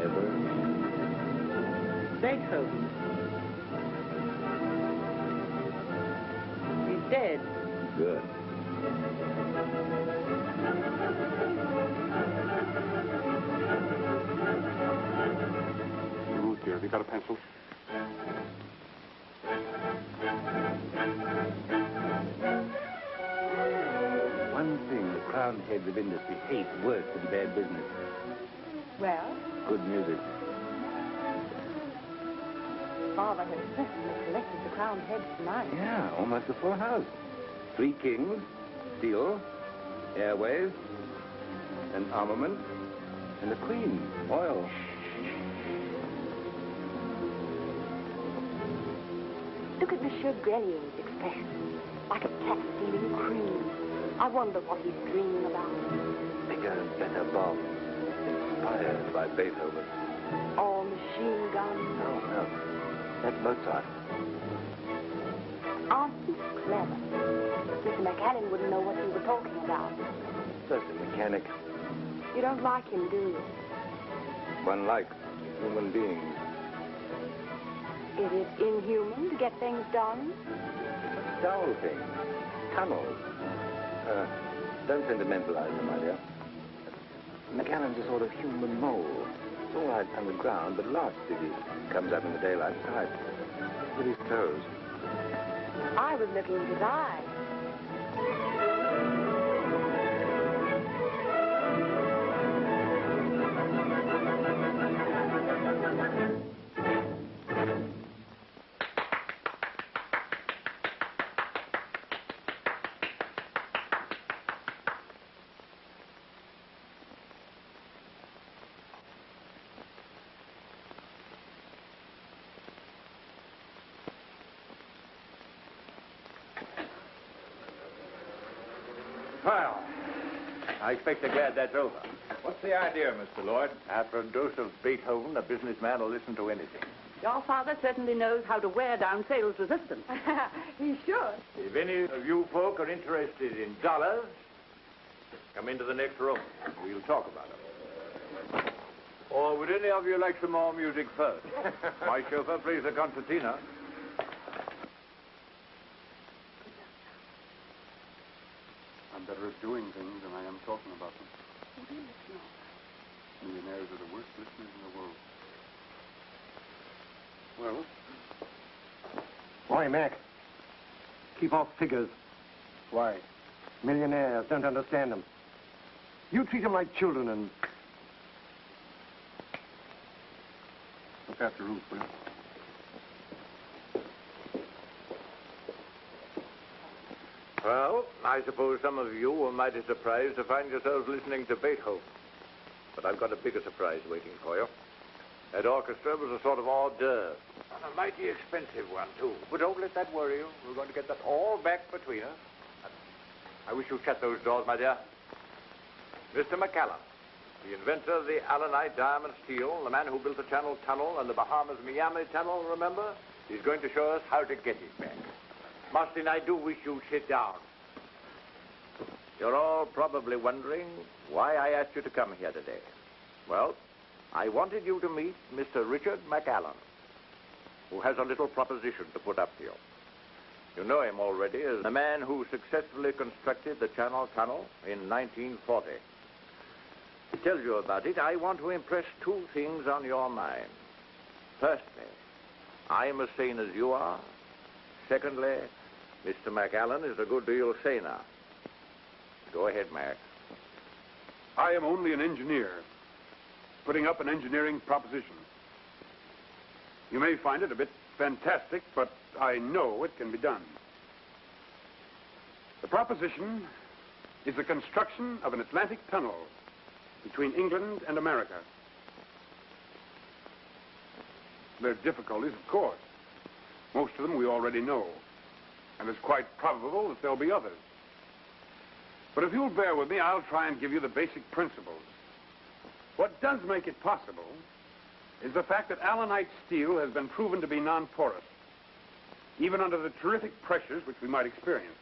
ever? Beethoven. He's dead. Good. Ruth, dear, have you got a pencil? One thing the crowned heads of industry hate worse than bad business. Well, Good music. Father has certainly collected the crowned heads tonight. Yeah, almost a full house. 3 kings, steel, airways, an armament, and a queen, oil. Look at Monsieur Grelier's expression, like a cat stealing cream. I wonder what he's dreaming about. Bigger and better bomb. Inspired by Beethoven. Or machine guns. No. That's Mozart. Aren't you clever? Mr. McAllen wouldn't know what you were talking about. Just a mechanic. You don't like him, do you? One likes human beings. Is it inhuman to get things done? Dull things. Tunnels. Don't sentimentalize them, my dear. McAllen's a sort of human mole. It's all right underground, but lost if he comes up in the daylight sight. With his toes. I was looking at his eyes. Well, I expect they're glad that's over. What's the idea, Mr. Lloyd? After a dose of Beethoven, a businessman will listen to anything. Your father certainly knows how to wear down sales resistance. He should. If any of you folk are interested in dollars, come into the next room. We'll talk about it. Or would any of you like some more music first? My chauffeur plays the concertina. I'm better at doing things than I am talking about them. Millionaires are the worst listeners in the world. Well? Why, Mac? Keep off figures. Why? Millionaires don't understand them. You treat them like children and... Look after Ruth, will you? Well, I suppose some of you were mighty surprised to find yourselves listening to Beethoven. But I've got a bigger surprise waiting for you. That orchestra was a sort of hors d'oeuvre. And a mighty expensive one, too. But don't let that worry you. We're going to get that all back between us. I wish you'd shut those doors, my dear. Mr. McAllen, the inventor of the Allenite diamond steel, the man who built the Channel Tunnel and the Bahamas-Miami Tunnel, remember? He's going to show us how to get it back. Mustyn, I do wish you'd sit down. You're all probably wondering why I asked you to come here today. Well, I wanted you to meet Mr. Richard McAllen, who has a little proposition to put up to you. You know him already as the man who successfully constructed the Channel Tunnel in 1940. To tell you about it, I want to impress 2 things on your mind. Firstly, I'm as sane as you are. Secondly, Mr. McAllen is a good deal saner. Go ahead, Mac. I am only an engineer, putting up an engineering proposition. You may find it a bit fantastic, but I know it can be done. The proposition is the construction of an Atlantic tunnel between England and America. There are difficulties, of course. Most of them we already know, and it's quite probable that there'll be others. But if you'll bear with me, I'll try and give you the basic principles. What does make it possible is the fact that Allenite steel has been proven to be non-porous, even under the terrific pressures which we might experience.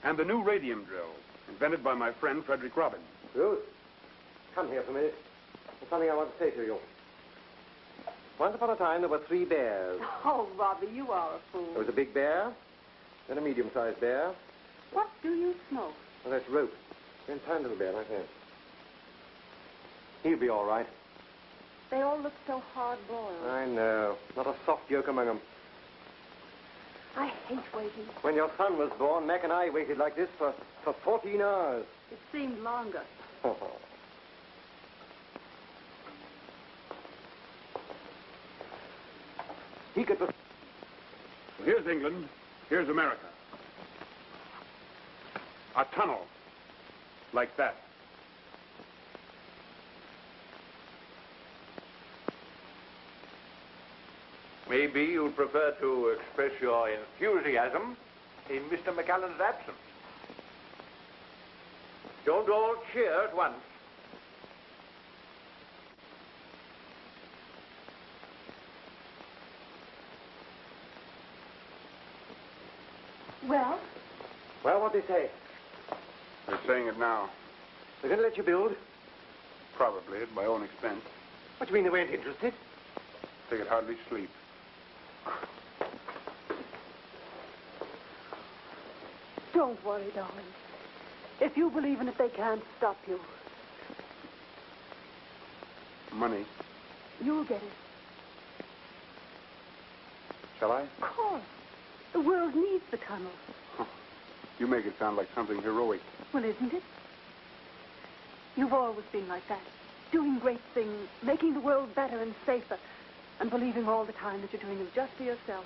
And the new radium drill, invented by my friend Frederick Robbins. Ruth, come here for a minute. There's something I want to say to you. Once upon a time, there were 3 bears. Oh, Bobby, you are a fool. There was a big bear, then a medium-sized bear. What do you smoke? Well, that's rope. Then tiny little bear like that. He'll be all right. They all look so hard-boiled. I know. Not a soft yolk among them. I hate waiting. When your son was born, Mac and I waited like this for 14 hours. It seemed longer. He could... Here's England. Here's America. A tunnel. Like that. Maybe you'd prefer to express your enthusiasm in Mr. McAllen's absence. Don't all cheer at once. Well? Well, what'd they say? They're saying it now. They're going to let you build? Probably at my own expense. What do you mean they weren't interested? They could hardly sleep. Don't worry, darling. If you believe in it, they can't stop you. Money. You'll get it. Shall I? Of course. The world needs the tunnel. You make it sound like something heroic. Well, isn't it? You've always been like that. Doing great things, making the world better and safer, and believing all the time that you're doing them just for yourself.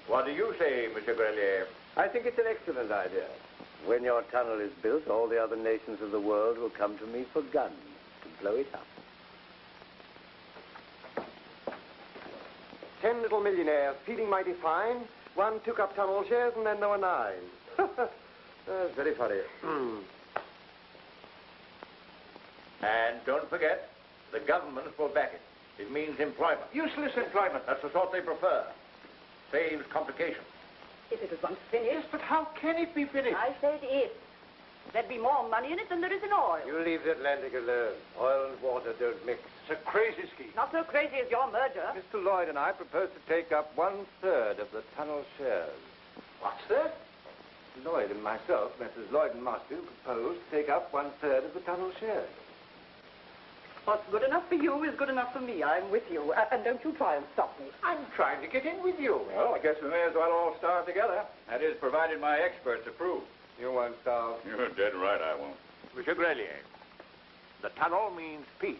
What do you say, Mr. Grelier? I think it's an excellent idea. When your tunnel is built, all the other nations of the world will come to me for guns to blow it up. 10 little millionaires, feeling mighty fine. One took up tunnel shares, and then there were 9. That's very funny. And don't forget, the government will back it. It means employment. Useless employment. That's the sort they prefer. Saves complications. If it was once finished... But how can it be finished? I said if. There'd be more money in it than there is in oil. You leave the Atlantic alone. Oil and water don't mix. It's a crazy scheme. Not so crazy as your merger. Mr. Lloyd and I propose to take up 1/3 of the tunnel shares. What's that? Lloyd and myself, Messrs. Lloyd and Martin, propose to take up 1/3 of the tunnel shares. What's good enough for you is good enough for me. I'm with you. And don't you try and stop me. I'm trying to get in with you. Well, I guess we may as well all start together. That is, provided my experts approve. You won't starve. You're dead right, I won't. Monsieur Grelier, the tunnel means peace.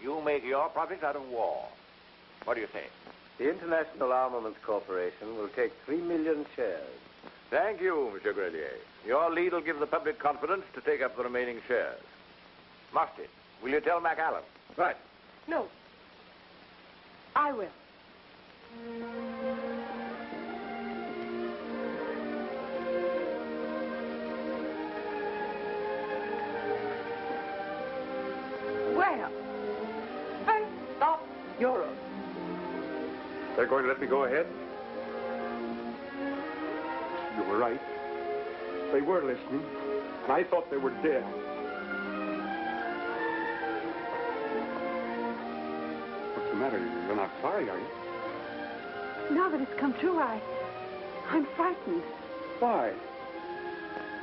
You make your profits out of war. What do you say? The International Armaments Corporation will take 3 million shares. Thank you, Monsieur Grelier. Your lead will give the public confidence to take up the remaining shares. Musty, will you tell McAllen? Right. No. I will. Where? I thought Europe. They're going to let me go ahead? You were right. They were listening, and I thought they were dead. What's the matter? You're not sorry, are you? Now that it's come true, I'm frightened. Why?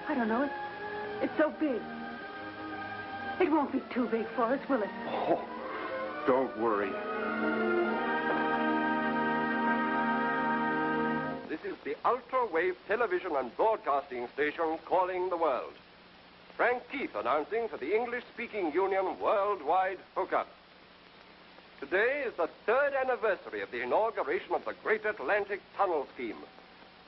I don't know. It's so big. It won't be too big for us, will it? Oh, don't worry. This is the ultra-wave television and broadcasting station calling the world. Frank Keith announcing for the English-speaking Union worldwide hookup. Today is the 3rd anniversary of the inauguration of the Great Atlantic Tunnel Scheme.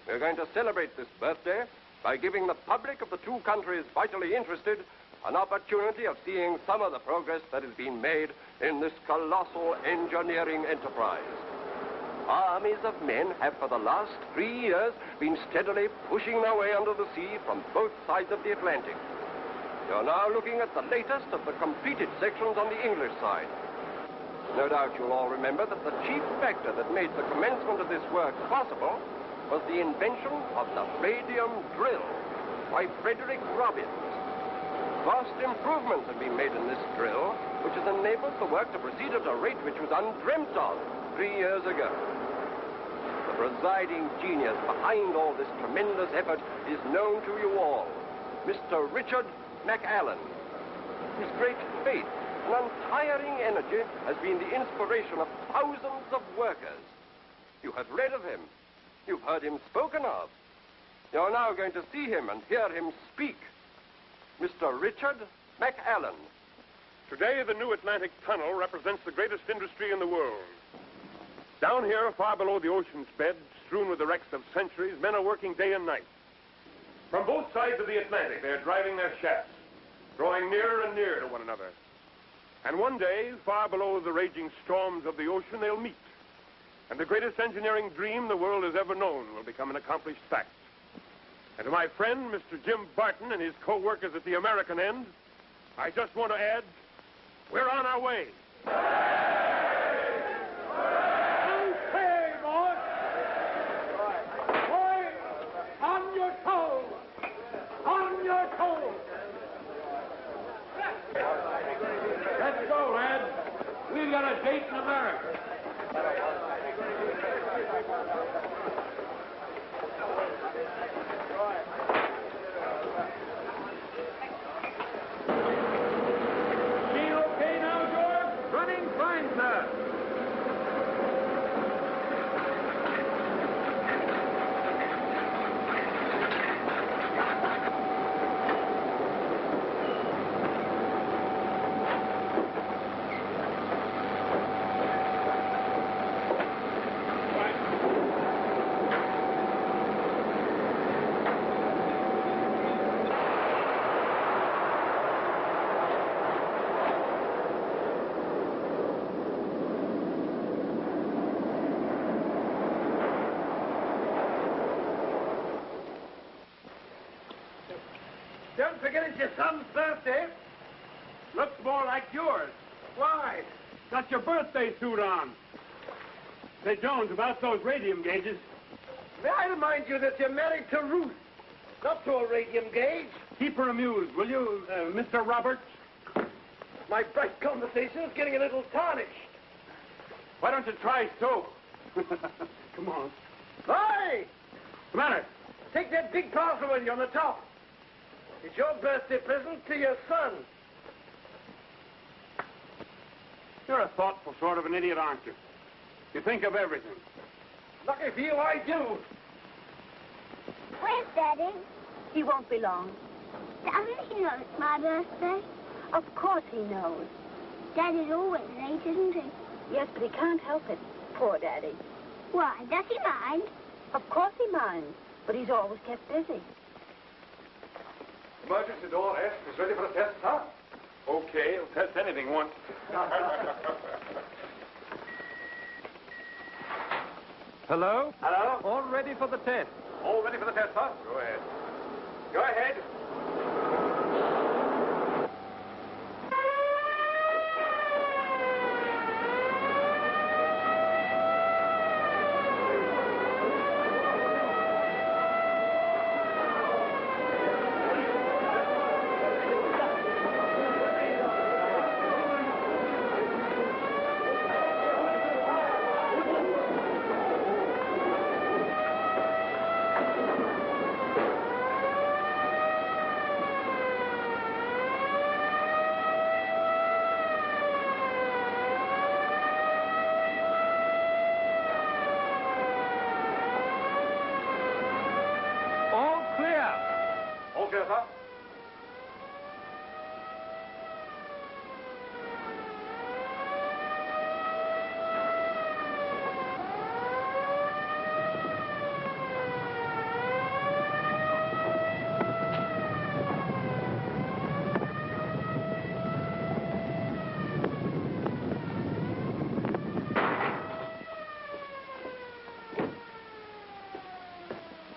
We're going to celebrate this birthday by giving the public of the two countries vitally interested an opportunity of seeing some of the progress that has been made in this colossal engineering enterprise. Armies of men have for the last 3 years been steadily pushing their way under the sea from both sides of the Atlantic. You're now looking at the latest of the completed sections on the English side. No doubt you'll all remember that the chief factor that made the commencement of this work possible was the invention of the radium drill by Frederick Robbins. Vast improvements have been made in this drill, which has enabled the work to proceed at a rate which was undreamt of 3 years ago. The presiding genius behind all this tremendous effort is known to you all, Mr. Richard McAllen. His great faith and untiring energy has been the inspiration of thousands of workers. You have read of him. You've heard him spoken of. You're now going to see him and hear him speak. Mr. Richard McAllen. Today, the new Atlantic Tunnel represents the greatest industry in the world. Down here, far below the ocean's bed, strewn with the wrecks of centuries, men are working day and night. From both sides of the Atlantic, they're driving their shafts, drawing nearer and nearer to one another. And one day, far below the raging storms of the ocean, they'll meet. And the greatest engineering dream the world has ever known will become an accomplished fact. And to my friend, Mr. Jim Barton, and his co-workers at the American end, I just want to add, we're on our way. Okay, boys. Boys, on your toes. On your toes. Let's go, lads. We've got a date in America. Machine okay now, George? Running fine, sir. Don't forget it's your son's birthday. Looks more like yours. Why? Got your birthday suit on. Say, Jones, about those radium gauges. May I remind you that you're married to Ruth, not to a radium gauge. Keep her amused, will you, Mr. Roberts? My bright conversation is getting a little tarnished. Why don't you try soap? Come on. Hey! What's the matter? Take that big parcel with you on the top. It's your birthday present to your son. You're a thoughtful sort of an idiot, aren't you? You think of everything. Lucky for you, I do. Where's Daddy? He won't be long. Doesn't he know it's my birthday? Of course he knows. Daddy's always late, isn't he? Yes, but he can't help it. Poor Daddy. Why, does he mind? Of course he minds, but he's always kept busy. Emergency door S is ready for a test, huh? Okay, it'll test anything once. Hello? Hello? All ready for the test. All ready for the test, huh? Go ahead. Go ahead. All clear. All clear, sir?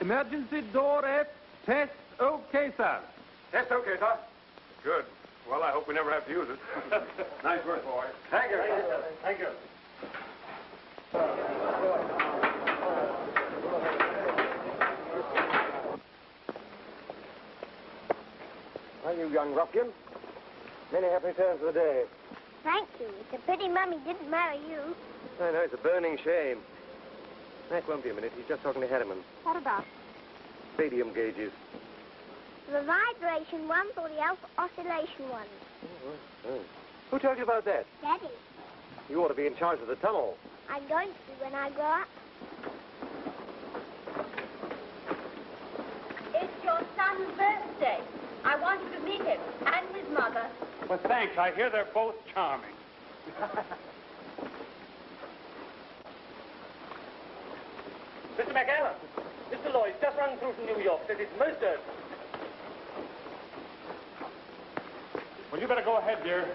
Emergency door F. Test okay, sir. Test okay, sir? Good. Well, I hope we never have to use it. Nice work, boy. Thank you. Thank you. Well, you young ruffian. Many happy returns of the day. Thank you. It's a pity Mummy didn't marry you. I know, it's a burning shame. Mac won't be a minute. He's just talking to Harriman. What about? Radium gauges. The vibration ones or the oscillation ones? Oh. Who told you about that? Daddy, You ought to be in charge of the tunnel. I'm going to be when I grow up. It's your son's birthday. I want you to meet him and his mother. Well, thanks. I hear they're both charming. Mr. McAllen, Mr. Lloyd just run through from New York. Says it's most urgent. Well, you better go ahead, dear.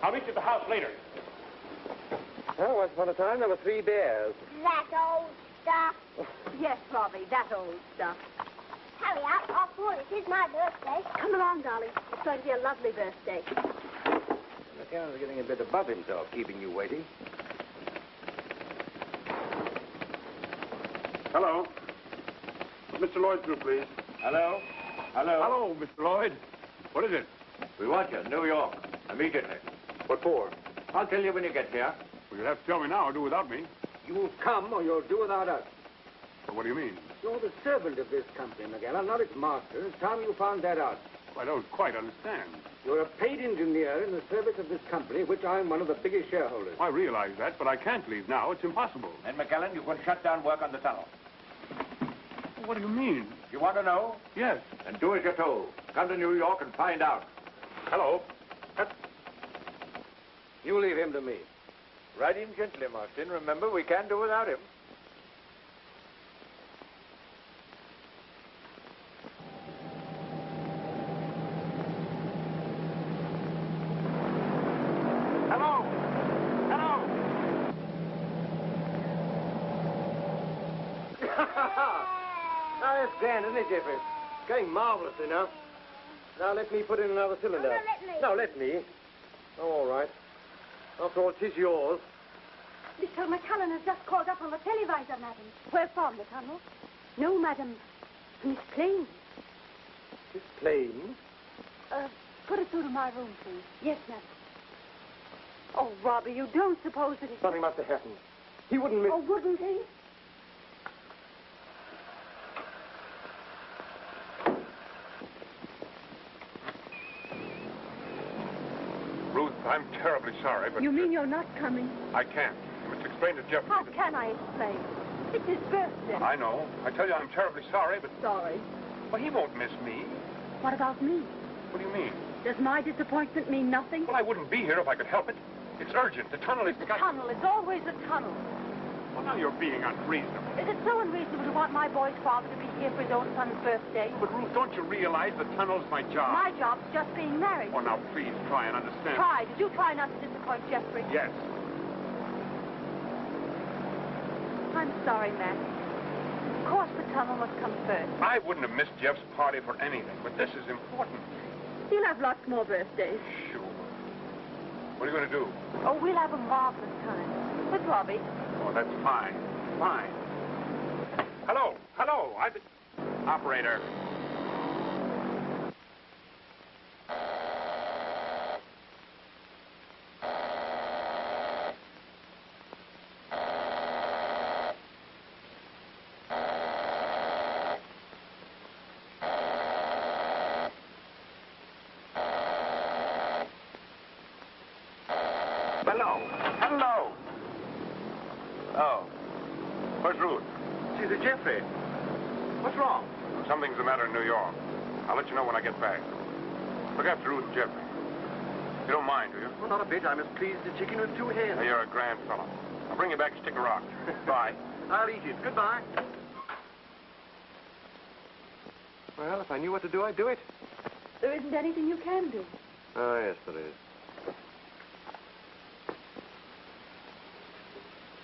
I'll meet you at the house later. Well, once upon a time, there were 3 bears. That old stuff. Yes, Robbie, that old stuff. Hurry up. After all, it is my birthday. Come along, darling. It's going to be a lovely birthday. McAllen's getting a bit above himself, keeping you waiting. Hello. Mr. Lloyd through, please. Hello? Hello? Hello, Mr. Lloyd. What is it? We want you, New York. Immediately. What for? I'll tell you when you get here. Well, you'll have to tell me now or do without me. You'll come or you'll do without us. Well, what do you mean? You're the servant of this company, McAllen, not its master. It's time you found that out. I don't quite understand. You're a paid engineer in the service of this company, which I'm one of the biggest shareholders. I realize that, but I can't leave now. It's impossible. And McAllen, you can shut down work on the tunnel. What do you mean? You want to know? Yes. Then do as you're told. Come to New York and find out. Hello. You leave him to me. Ride him gently, Marston. Remember, we can't do without him. Hello. Hello. Now, that's grand, isn't it, Jeffrey? It's going marvelously now. Now, let me put in another cylinder. No, let me. No, let me. Oh, all right. After all, 'tis yours. Mr. McCullen has just called up on the televisor, madam. Where from, the tunnel? No, madam. Miss Plain. This plane. Put it through to my room, please. Yes, madam. Oh, Robbie, you don't suppose that it's... Something must have happened. He wouldn't miss... Oh, wouldn't he? Ruth, I'm terribly sorry, but... You mean you're not coming? I can't. You must explain to Jeffrey. How can I explain? It's his birthday. I know. I tell you, I'm terribly sorry, but... Sorry. Well, he won't miss me. What about me? What do you mean? Does my disappointment mean nothing? Well, I wouldn't be here if I could help it. It's urgent. The tunnel is... The tunnel is always a tunnel. Well, now you're being unreasonable. Is it so unreasonable to want my boy's father to be here for his own son's birthday? But, Ruth, don't you realize the tunnel's my job? My job's just being married. Oh, now, please, try and understand. Try. Did you try not to disappoint Jeffrey? Yes. I'm sorry, Matt. Of course the tunnel must come first. I wouldn't have missed Jeff's party for anything, but this is important. He'll have lots more birthdays. Sure. What are you going to do? Oh, we'll have a marvelous time. With Robbie. Oh, that's fine. Fine. Hello. Hello. Operator. Hello. Hello. Oh. Where's Ruth? She's a Jeffrey. What's wrong? Something's the matter in New York. I'll let you know when I get back. Look after Ruth and Jeffrey. You don't mind, do you? Well, not a bit. I'm as pleased as a chicken with 2 heads. Hey, you're a grand fellow. I'll bring you back a stick of rock. Bye. I'll eat it. Goodbye. Well, if I knew what to do, I'd do it. There isn't anything you can do. Oh, yes, there is.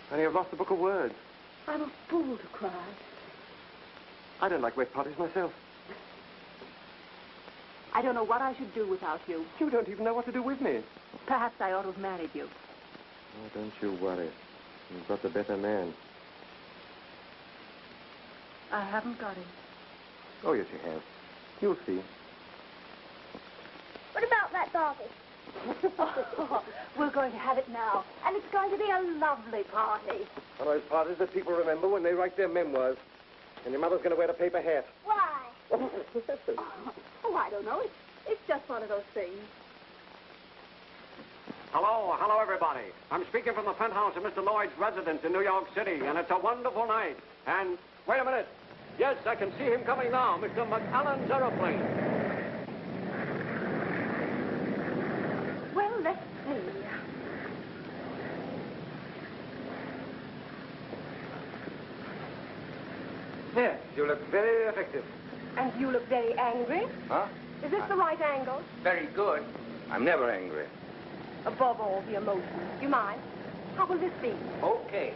Only I've lost the book of words. I'm a fool to cry. I don't like wet potties myself. I don't know what I should do without you. You don't even know what to do with me. Perhaps I ought to have married you. Oh, don't you worry. You've got the better man. I haven't got him. Oh, yes, you have. You'll see. What about that party? Oh, we're going to have it now, and it's going to be a lovely party. One of those parties that people remember when they write their memoirs. And your mother's going to wear a paper hat. Why? Oh, I don't know. It's just one of those things. Hello, everybody. I'm speaking from the penthouse of Mr. Lloyd's residence in New York City, and it's a wonderful night. And, wait a minute. Yes, I can see him coming now, Mr. McAllen's aeroplane. Well, let's see. Yes, you look very effective. And you look very angry. Huh? Is this the right angle? Very good. I'm never angry. Above all, the emotion. Do you mind? How will this be? Okay.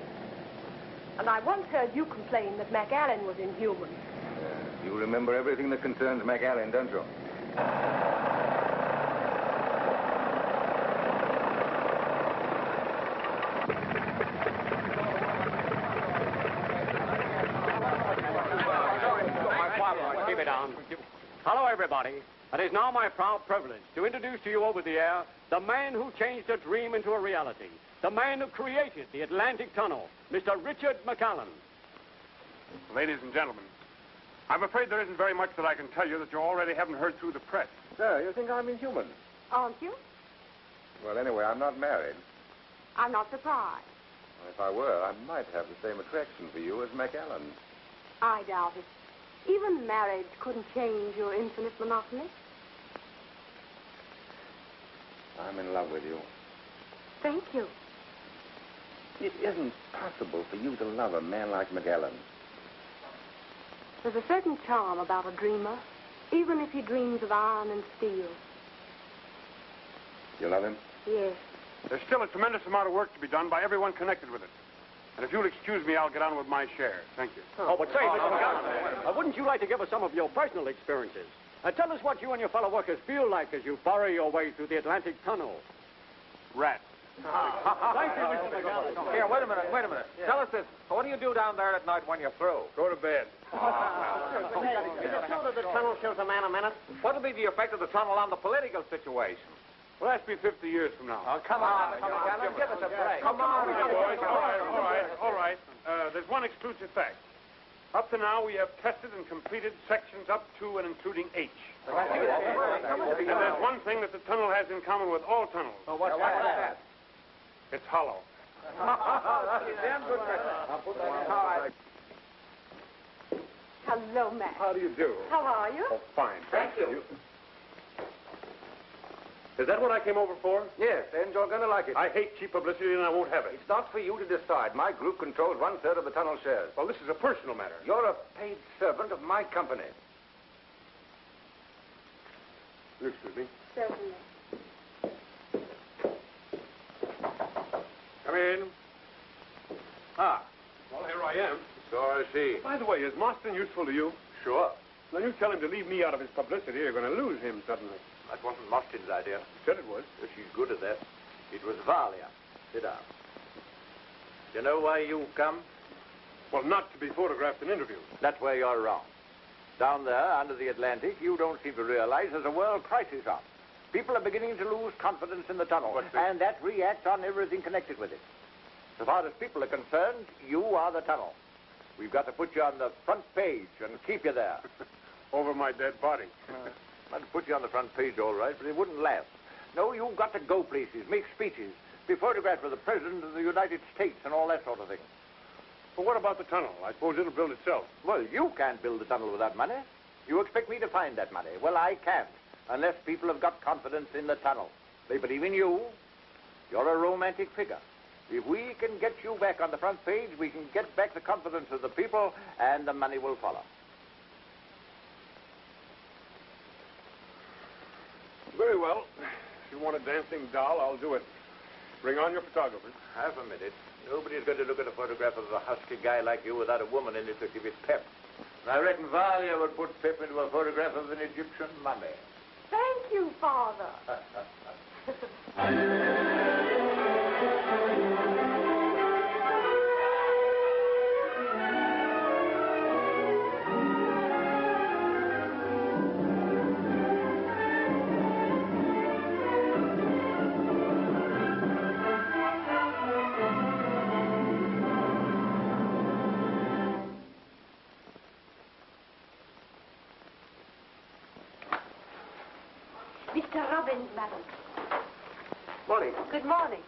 And I once heard you complain that McAllen was inhuman. You remember everything that concerns McAllen, don't you? Keep it down. Hello, everybody. It is now my proud privilege to introduce to you over the air the man who changed a dream into a reality, the man who created the Atlantic Tunnel, Mr. Richard McAllen. Ladies and gentlemen, I'm afraid there isn't very much that I can tell you that you already haven't heard through the press. Sir, you think I'm inhuman? Aren't you? Well, anyway, I'm not married. I'm not surprised. If I were, I might have the same attraction for you as McAllen. I doubt it. Even marriage couldn't change your infinite monotony. I'm in love with you. Thank you. It isn't possible for you to love a man like McAllen. There's a certain charm about a dreamer, even if he dreams of iron and steel. You love him? Yes. There's still a tremendous amount of work to be done by everyone connected with it. And if you'll excuse me, I'll get on with my share. Thank you. Oh, but say, Mr. McAllen, wouldn't you like to give us some of your personal experiences? Tell us what you and your fellow workers feel like as you burrow your way through the Atlantic Tunnel. Rats. Thank you, Mr. McAllen. Here, wait a minute. Yeah. Tell us this. What do you do down there at night when you're through? Go to bed. Is it true that the tunnel kills a man a minute? What will be the effect of the tunnel on the political situation? Well, that's be 50 years from now. Oh, come on. Give us a break. Come on. Boys, all right. There's one exclusive fact. Up to now, we have tested and completed sections up to and including H. And there's one thing that the tunnel has in common with all tunnels. Oh, what's that? It's hollow. Damn good question. Hello, Matt. How do you do? How are you? Oh, fine. Thank you. Is that what I came over for? Yes, and you're going to like it. I hate cheap publicity, and I won't have it. It's not for you to decide. My group controls 1/3 of the tunnel shares. Well, this is a personal matter. You're a paid servant of my company. Excuse me. Certainly. Come in. Ah, well, here I am. So I see. By the way, is Marston useful to you? Sure. Then you tell him to leave me out of his publicity. You're going to lose him suddenly. That wasn't Mostyn's idea. Said it was. She's good at that. It was Valia. Sit down. You know why you come? Well, not to be photographed and interviewed. That's where you're wrong. Down there, under the Atlantic, you don't seem to realize there's a world crisis on. People are beginning to lose confidence in the tunnel, and that reacts on everything connected with it. So far as people are concerned, you are the tunnel. We've got to put you on the front page and keep you there. Over my dead body. I'd put you on the front page, all right, but it wouldn't last. No, you've got to go places, make speeches, be photographed with the President of the United States and all that sort of thing. But what about the tunnel? I suppose it'll build itself. Well, you can't build the tunnel without money. You expect me to find that money. Well, I can't, unless people have got confidence in the tunnel. They believe in you. You're a romantic figure. If we can get you back on the front page, we can get back the confidence of the people, and the money will follow. Very well. If you want a dancing doll, I'll do it. Bring on your photographers. Half a minute. Nobody's going to look at a photograph of a husky guy like you without a woman in it to give it pep. And I reckon Valia would put pep into a photograph of an Egyptian mummy. Thank you, Father. Mr. Robbins, madam. Morning. Good morning.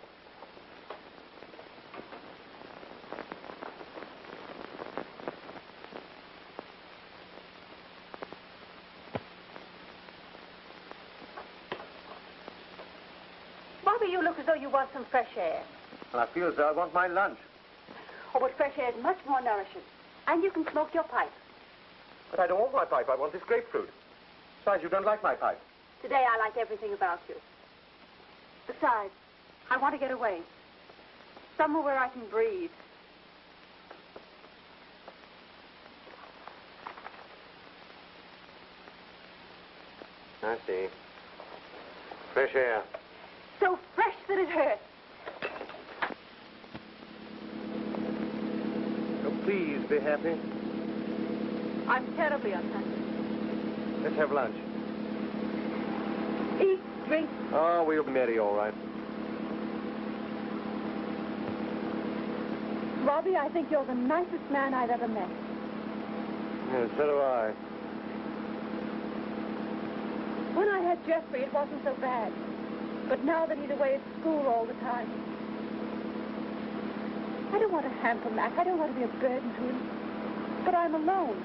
Bobby, you look as though you want some fresh air. Well, I feel as though I want my lunch. Oh, but fresh air is much more nourishing. And you can smoke your pipe. But I don't want my pipe. I want this grapefruit. Besides, you don't like my pipe. Today I like everything about you. Besides, I want to get away. Somewhere where I can breathe. I see. Fresh air. So fresh that it hurts. So please be happy. I'm terribly unhappy. Let's have lunch. Eat, drink. Oh, we'll be merry, all right. Robbie, I think you're the nicest man I've ever met. Yes, so do I. When I had Jeffrey, it wasn't so bad. But now that he's away at school all the time, I don't want to hamper Mac. I don't want to be a burden to him. But I'm alone.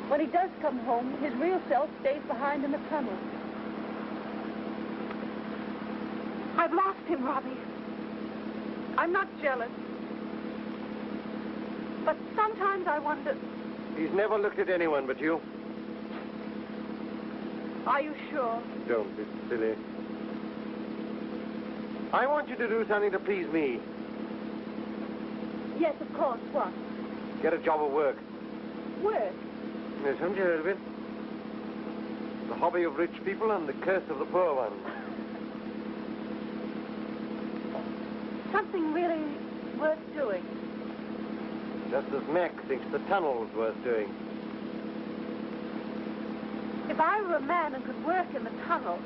When he does come home, his real self stays behind in the tunnel. I've lost him, Robbie. I'm not jealous. But sometimes I wonder... He's never looked at anyone but you. Are you sure? Don't be silly. I want you to do something to please me. Yes, of course. What? Get a job of work. Work? Yes, haven't you heard of it? The hobby of rich people and the curse of the poor ones. Something really worth doing. Just as Mac thinks the tunnel's worth doing. If I were a man and could work in the tunnel,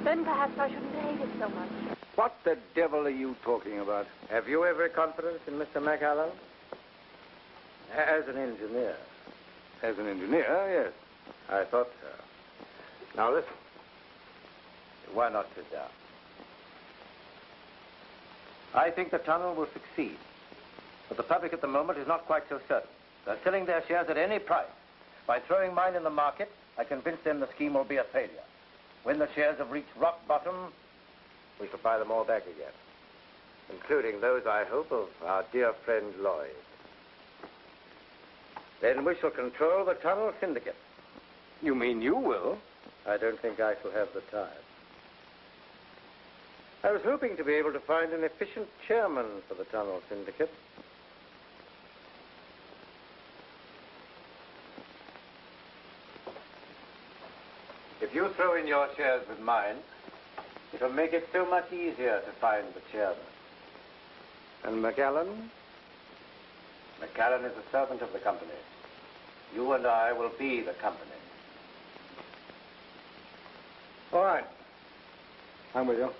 then perhaps I shouldn't hate it so much. What the devil are you talking about? Have you every confidence in Mr. McAllen? As an engineer. As an engineer, yes. I thought so. Now listen. Why not sit down? I think the tunnel will succeed. But the public at the moment is not quite so certain. They're selling their shares at any price. By throwing mine in the market, I convince them the scheme will be a failure. When the shares have reached rock bottom, we shall buy them all back again. Including those, I hope, of our dear friend Lloyd. Then we shall control the tunnel syndicate. You mean you will? I don't think I shall have the time. I was hoping to be able to find an efficient chairman for the tunnel syndicate. If you throw in your shares with mine, it'll make it so much easier to find the chairman. And McAllen? McAllen is a servant of the company. You and I will be the company. All right. I'm with you.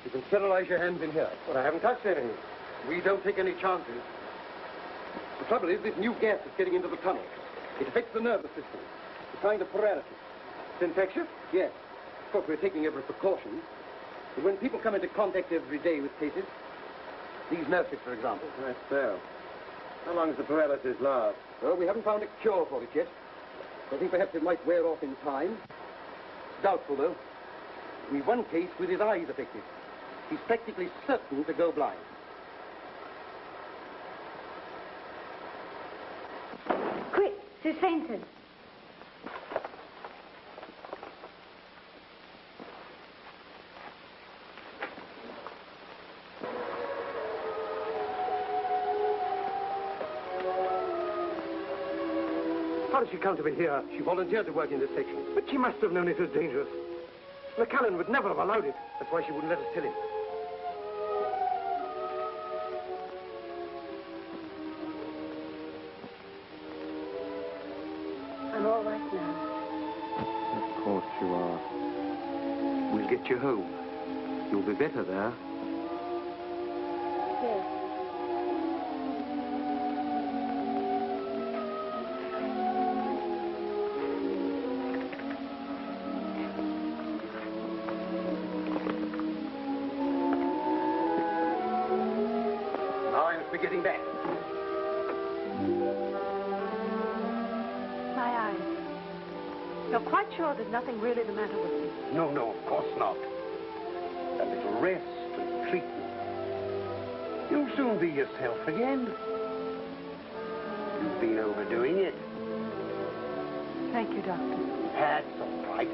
You can sterilize your hands in here. But I haven't touched anything. We don't take any chances. The trouble is, this new gas is getting into the tunnel. It affects the nervous system. It's a kind of paralysis. It's infectious? Yes. Of course, we're taking every precaution. But when people come into contact every day with cases, these nurses, for example. That's so. How long does the paralysis last? Well, we haven't found a cure for it yet. I think perhaps it might wear off in time. Doubtful, though. We've one case with his eyes affected. He's practically certain to go blind. Quick, she's fainted. How did she come to be here? She volunteered to work in this section. But she must have known it was dangerous. McAllen would never have allowed it. That's why she wouldn't let us tell him. I'm all right now. Of course you are. We'll get you home. You'll be better there. My eyes. You're quite sure there's nothing really the matter with me? No, no, of course not. A little rest and treatment. You'll soon be yourself again. You've been overdoing it. Thank you, Doctor. That's all right.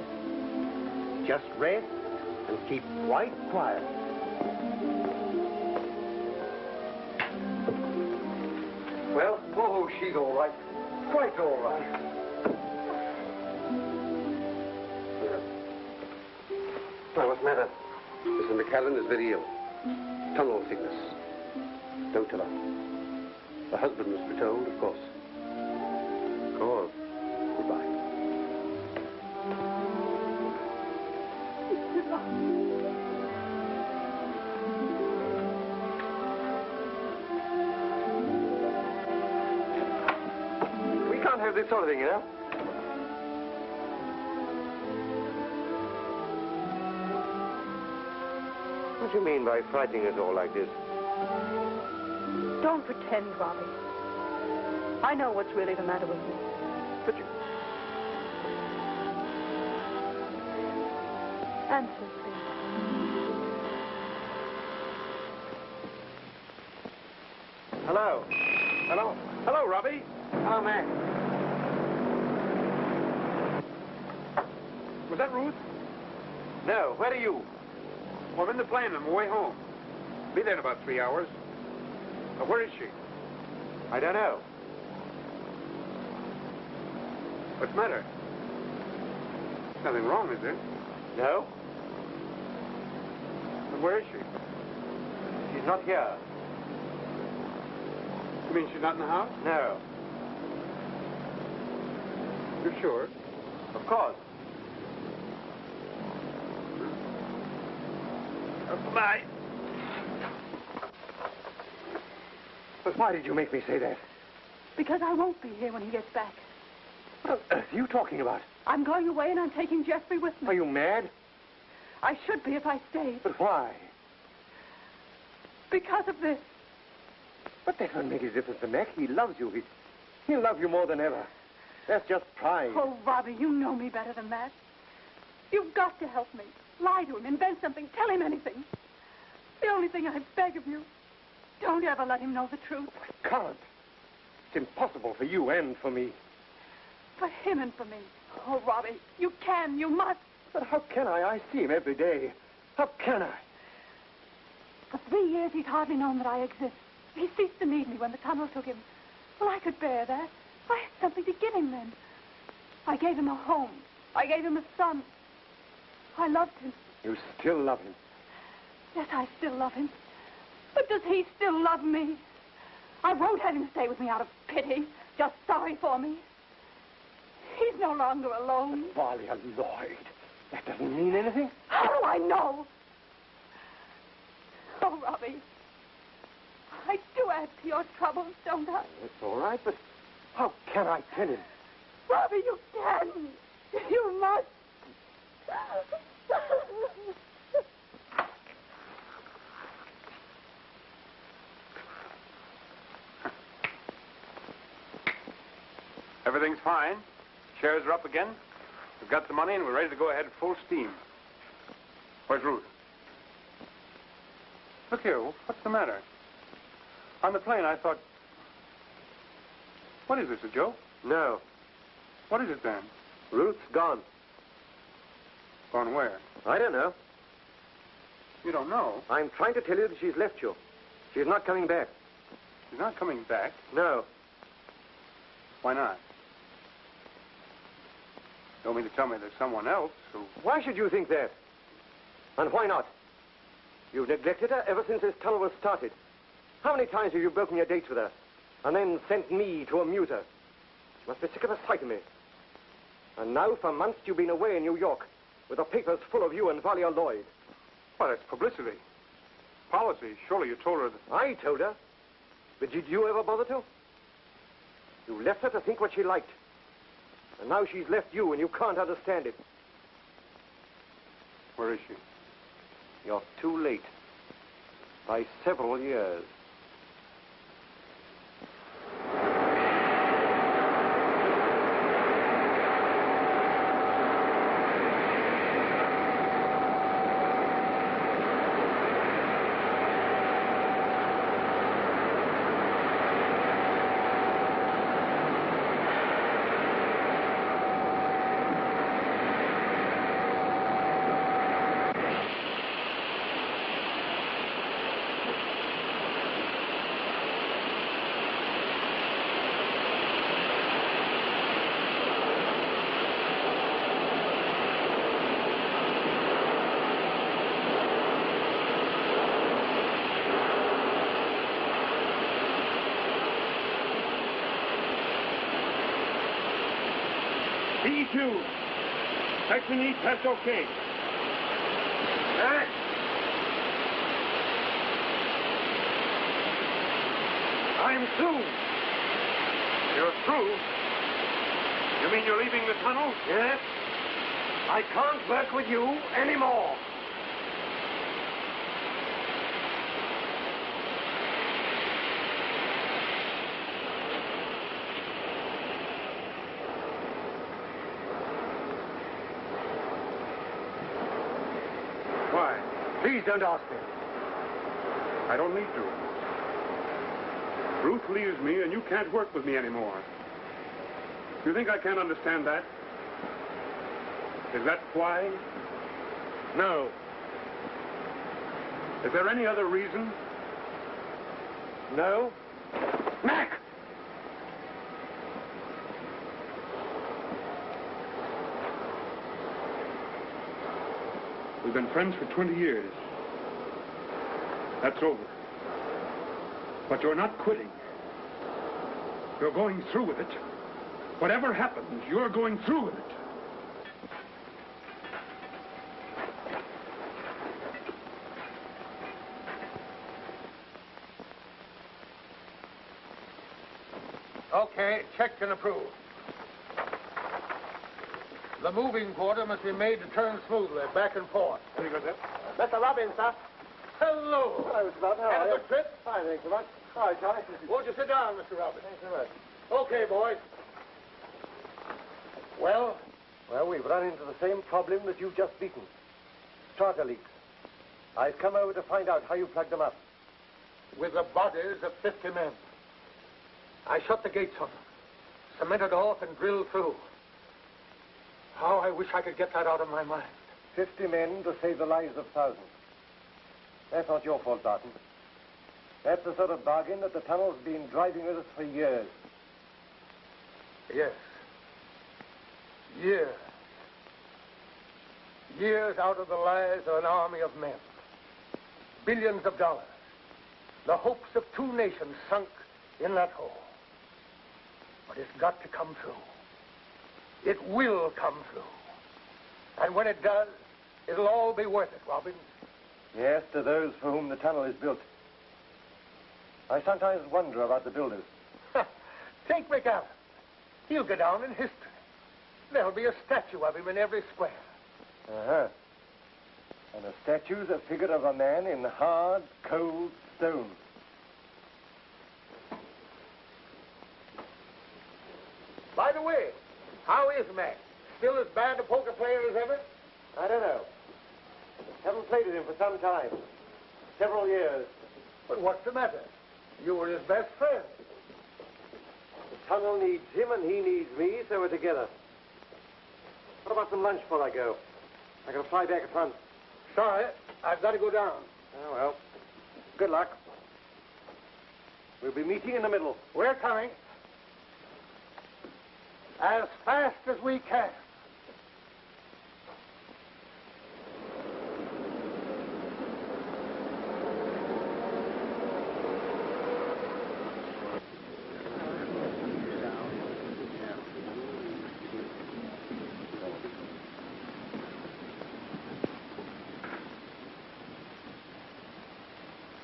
Just rest and keep quite quiet. Well, oh, she's all right. Quite all right. Well, what's the matter? Mrs. McCallan is very ill. Tunnel sickness. Don't tell her. The husband must be told, of course. Of course. Goodbye. We can't have this sort of thing, you know. What do you mean by frightening us all like this? Don't pretend, Robbie. I know what's really the matter with me. But you... Answer, please. Hello. Hello. Hello, Robbie. Hello, Mac. Was that Ruth? No, where are you? Well, I'm in the plane on my way home. Be there in about 3 hours. Where is she? I don't know. What's the matter? Nothing wrong, is there? No? Then where is she? She's not here. You mean she's not in the house? No. You're sure? Of course. Bye. But why did you make me say that? Because I won't be here when he gets back. What on earth are you talking about? I'm going away and I'm taking Jeffrey with me. Are you mad? I should be if I stayed. But why? Because of this. But that won't make a difference to Mac. He loves you. He'll love you more than ever. That's just pride. Oh, Robbie, you know me better than that. You've got to help me. Lie to him, invent something, tell him anything. The only thing I beg of you, don't ever let him know the truth. I can't. It's impossible for you and for me. For him and for me. Oh, Robbie, you can, you must. But how can I? I see him every day. How can I? For 3 years, he's hardly known that I exist. He ceased to need me when the tunnel took him. Well, I could bear that. I had something to give him then. I gave him a home. I gave him a son. I loved him. You still love him. Yes, I still love him. But does he still love me? I won't have him stay with me out of pity, just sorry for me. He's no longer alone. Valia Lloyd. That doesn't mean anything. How do I know? Oh, Robbie. I do add to your troubles, don't I? It's all right, but how can I tell him? Robbie, you can. You must. Everything's fine. Shares are up again. We've got the money and we're ready to go ahead full steam. Where's Ruth? Look here, what's the matter? On the plane, I thought... What is this, a joke? No. What is it then? Ruth's gone. Gone where? I don't know. You don't know? I'm trying to tell you that she's left you. She's not coming back. She's not coming back. No. Why not? You don't mean to tell me there's someone else who... Why should you think that? And why not? You've neglected her ever since this tunnel was started. How many times have you broken your dates with her? And then sent me to amuse her? She must be sick of the sight of me. And now for months you've been away in New York, with the papers full of you and Valia Lloyd. Well, that's publicity. Policy. Surely you told her that... I told her. But did you ever bother to? You left her to think what she liked. And now she's left you and you can't understand it. Where is she? You're too late. By several years. B2. Section E, test okay. Mac! I'm through. You're through? You mean you're leaving the tunnel? Yes? I can't work with you anymore. Why? Please don't ask me. I don't need to. Ruth leaves me, and you can't work with me anymore. You think I can't understand that? Is that why? No. Is there any other reason? No? Mac! We've been friends for 20 years. That's over. But you're not quitting. You're going through with it. Whatever happens, you're going through with it. Okay, checked and approved. The moving quarter must be made to turn smoothly, back and forth. Very good, sir. Mr. Robbins, sir. Hello. Hello, Mr. Button. How Had are a you? good trip? Fine, thanks so much. Hi, Charlie. Won't you sit down, Mr. Robbins? Thanks very much. Okay, boys. Well, Well, we've run into the same problem that you've just beaten. Starter leaks. I've come over to find out how you plugged them up. with the bodies of 50 men. I shut the gates on them, cemented off and drilled through. How I wish I could get that out of my mind. 50 men to save the lives of thousands. That's not your fault, Barton. That's the sort of bargain that the tunnel's been driving with us for years. Yes. Years. Years out of the lives of an army of men. Billions of dollars. The hopes of 2 nations sunk in that hole. But it's got to come through. It will come through. And when it does, it'll all be worth it, Robbins. Yes, to those for whom the tunnel is built. I sometimes wonder about the builders. Take McAllen. He'll go down in history. There'll be a statue of him in every square. Uh-huh. And the statue's a figure of a man in hard, cold stone. By the way, how is Mac? Still as bad a poker player as ever? I don't know. Haven't played with him for some time. Several years. But what's the matter? You were his best friend. The tunnel needs him and he needs me, so we're together. What about some lunch before I go? I gotta fly back at once. Sorry, I've got to go down. Oh, well. Good luck. We'll be meeting in the middle. We're coming. As fast as we can.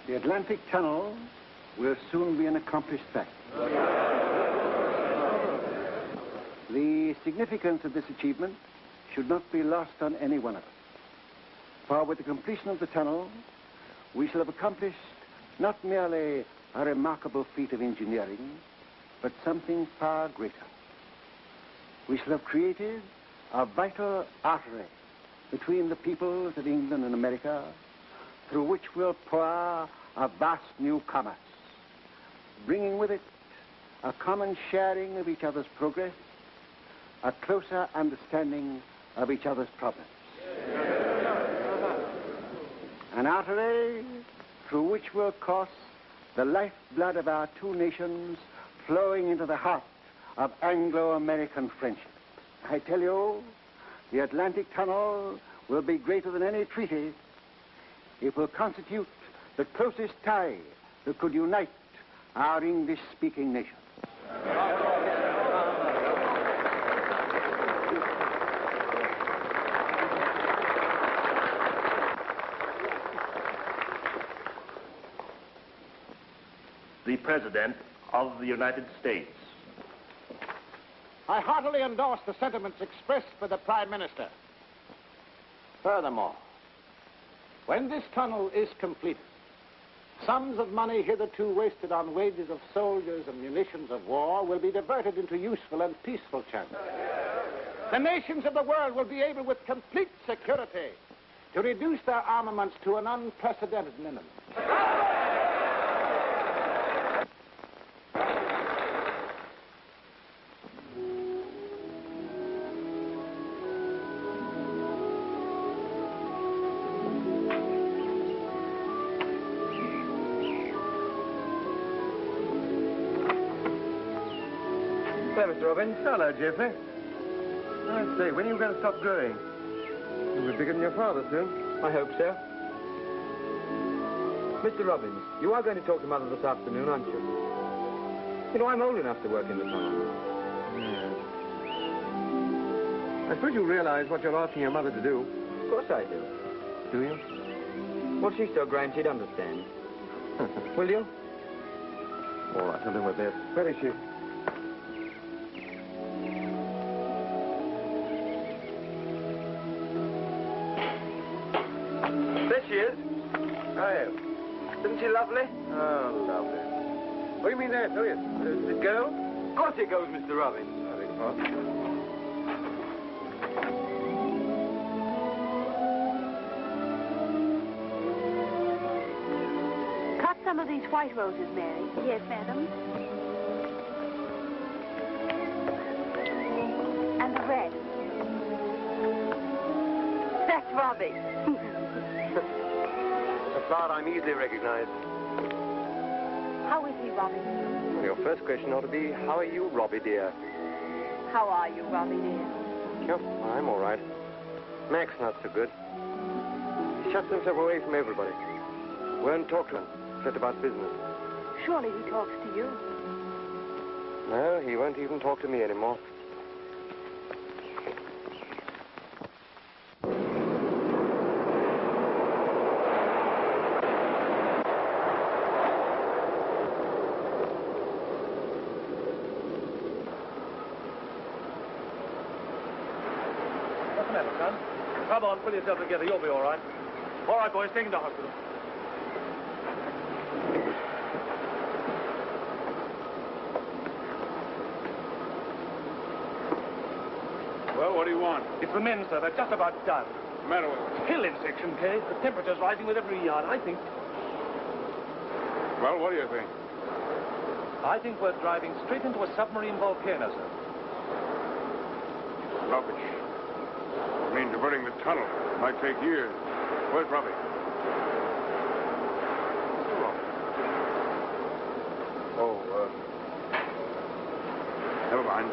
The Atlantic Tunnel will soon be an accomplished fact. The significance of this achievement should not be lost on any one of us. For with the completion of the tunnel, we shall have accomplished not merely a remarkable feat of engineering, but something far greater. We shall have created a vital artery between the peoples of England and America, through which will pour a vast new commerce, bringing with it a common sharing of each other's progress, a closer understanding of each other's problems. An artery through which will course the lifeblood of our 2 nations flowing into the heart of Anglo-American friendship. I tell you, the Atlantic Tunnel will be greater than any treaty. It will constitute the closest tie that could unite our English-speaking nations. President of the United States. I heartily endorse the sentiments expressed by the Prime Minister. Furthermore, when this tunnel is completed, sums of money hitherto wasted on wages of soldiers and munitions of war will be diverted into useful and peaceful channels. The nations of the world will be able, with complete security, to reduce their armaments to an unprecedented minimum. Well, Mr. Robbins. Hello, Geoffrey. I say, when are you going to stop growing? You'll be bigger than your father soon. I hope so. Mr. Robbins, you are going to talk to Mother this afternoon, aren't you? You know, I'm old enough to work in the tunnel. Yes. I suppose you realize what you're asking your mother to do. Of course I do. Do you? Well, she's so grand she'd understand. Will you? All right, I'll do my best. Where is she? There she is. Oh, isn't she lovely? Oh, lovely. What do you mean there? Oh, yes. Does it go? Of course it goes, Mr. Robbins. I beg your pardon. Cut some of these white roses, Mary. Yes, madam. And the red. That's Robbie. So far, I'm easily recognized. How is he, Robbie? Your first question ought to be, how are you, Robbie, dear? How are you, Robbie, dear? Yep, I'm all right. Mac's not so good. He shuts himself away from everybody. Won't talk to him, except about business. Surely he talks to you. No, he won't even talk to me anymore. What's the matter, son? Come on, pull yourself together. You'll be all right. All right, boys, take him to hospital. Well, what do you want? It's the men, sir. They're just about done. What's the matter with them? Hill in Section K. The temperature's rising with every yard, I think. Well, what do you think? I think we're driving straight into a submarine volcano, sir. Rubbish. I mean, diverting the tunnel. Might take years. Where's Robbie? Oh, never mind.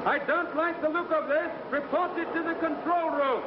I don't like the look of this. Report it to the control room.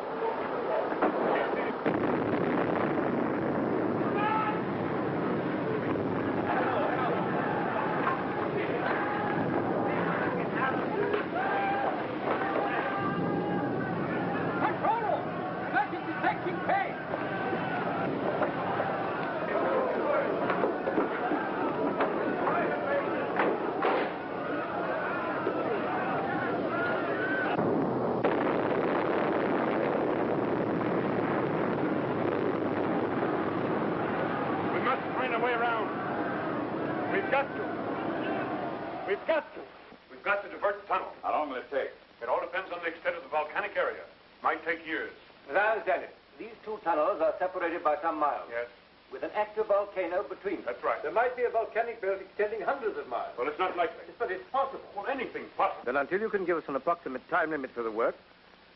We've got to divert the tunnel. How long will it take? It all depends on the extent of the volcanic area. Might take years. As I understand it, these two tunnels are separated by some miles. Yes. With an active volcano between them. That's right. There might be a volcanic belt extending hundreds of miles. Well, it's not likely. But it's possible. Well, anything's possible. Then until you can give us an approximate time limit for the work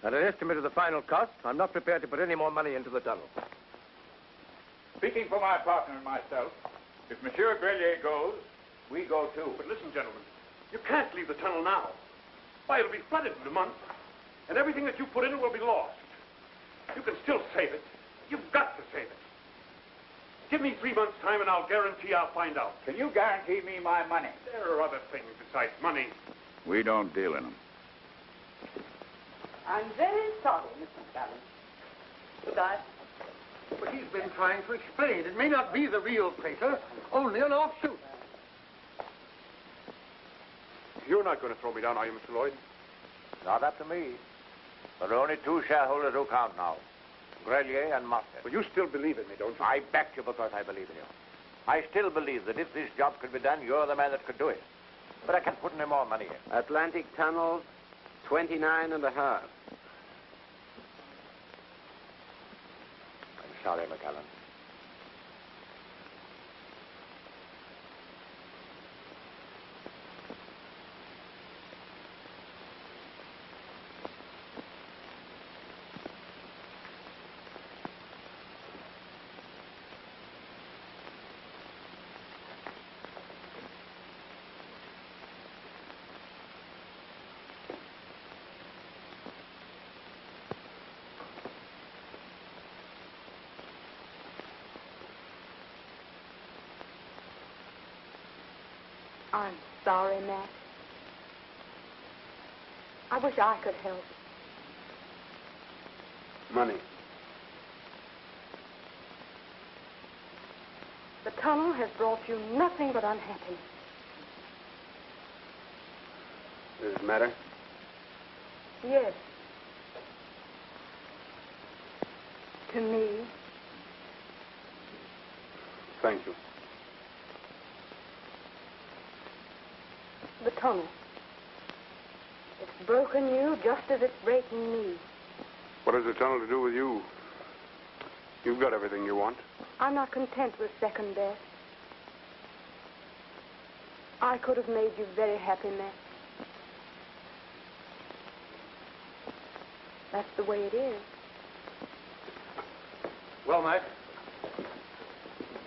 and an estimate of the final cost, I'm not prepared to put any more money into the tunnel. Speaking for my partner and myself, if Monsieur Grelier goes, we go too. But listen, gentlemen, you can't leave the tunnel now. Why, it'll be flooded in a month, and everything that you put in it will be lost. You can still save it. You've got to save it. Give me 3 months' time, and I'll guarantee I'll find out. Can you guarantee me my money? There are other things besides money. We don't deal in them. I'm very sorry, Mr. McAllen. Good night. But he's been trying to explain. It may not be the real crater, only an offshoot. You're not going to throw me down, are you, Mr. Lloyd? Not up to me. There are only two shareholders who count now, Grelier and Mustard. But you still believe in me, don't you? I backed you because I believe in you. I still believe that if this job could be done, you're the man that could do it. But I can't put any more money in. Atlantic Tunnel, 29 and a half. I'm sorry, McAllen. I'm sorry, Mac. I wish I could help. Money. The tunnel has brought you nothing but unhappiness. Does it matter? Yes. To me. Thank you. The tunnel. It's broken you just as it's breaking me. What has the tunnel to do with you? You've got everything you want. I'm not content with second best. I could have made you very happy, Matt. That's the way it is. Well, Mac,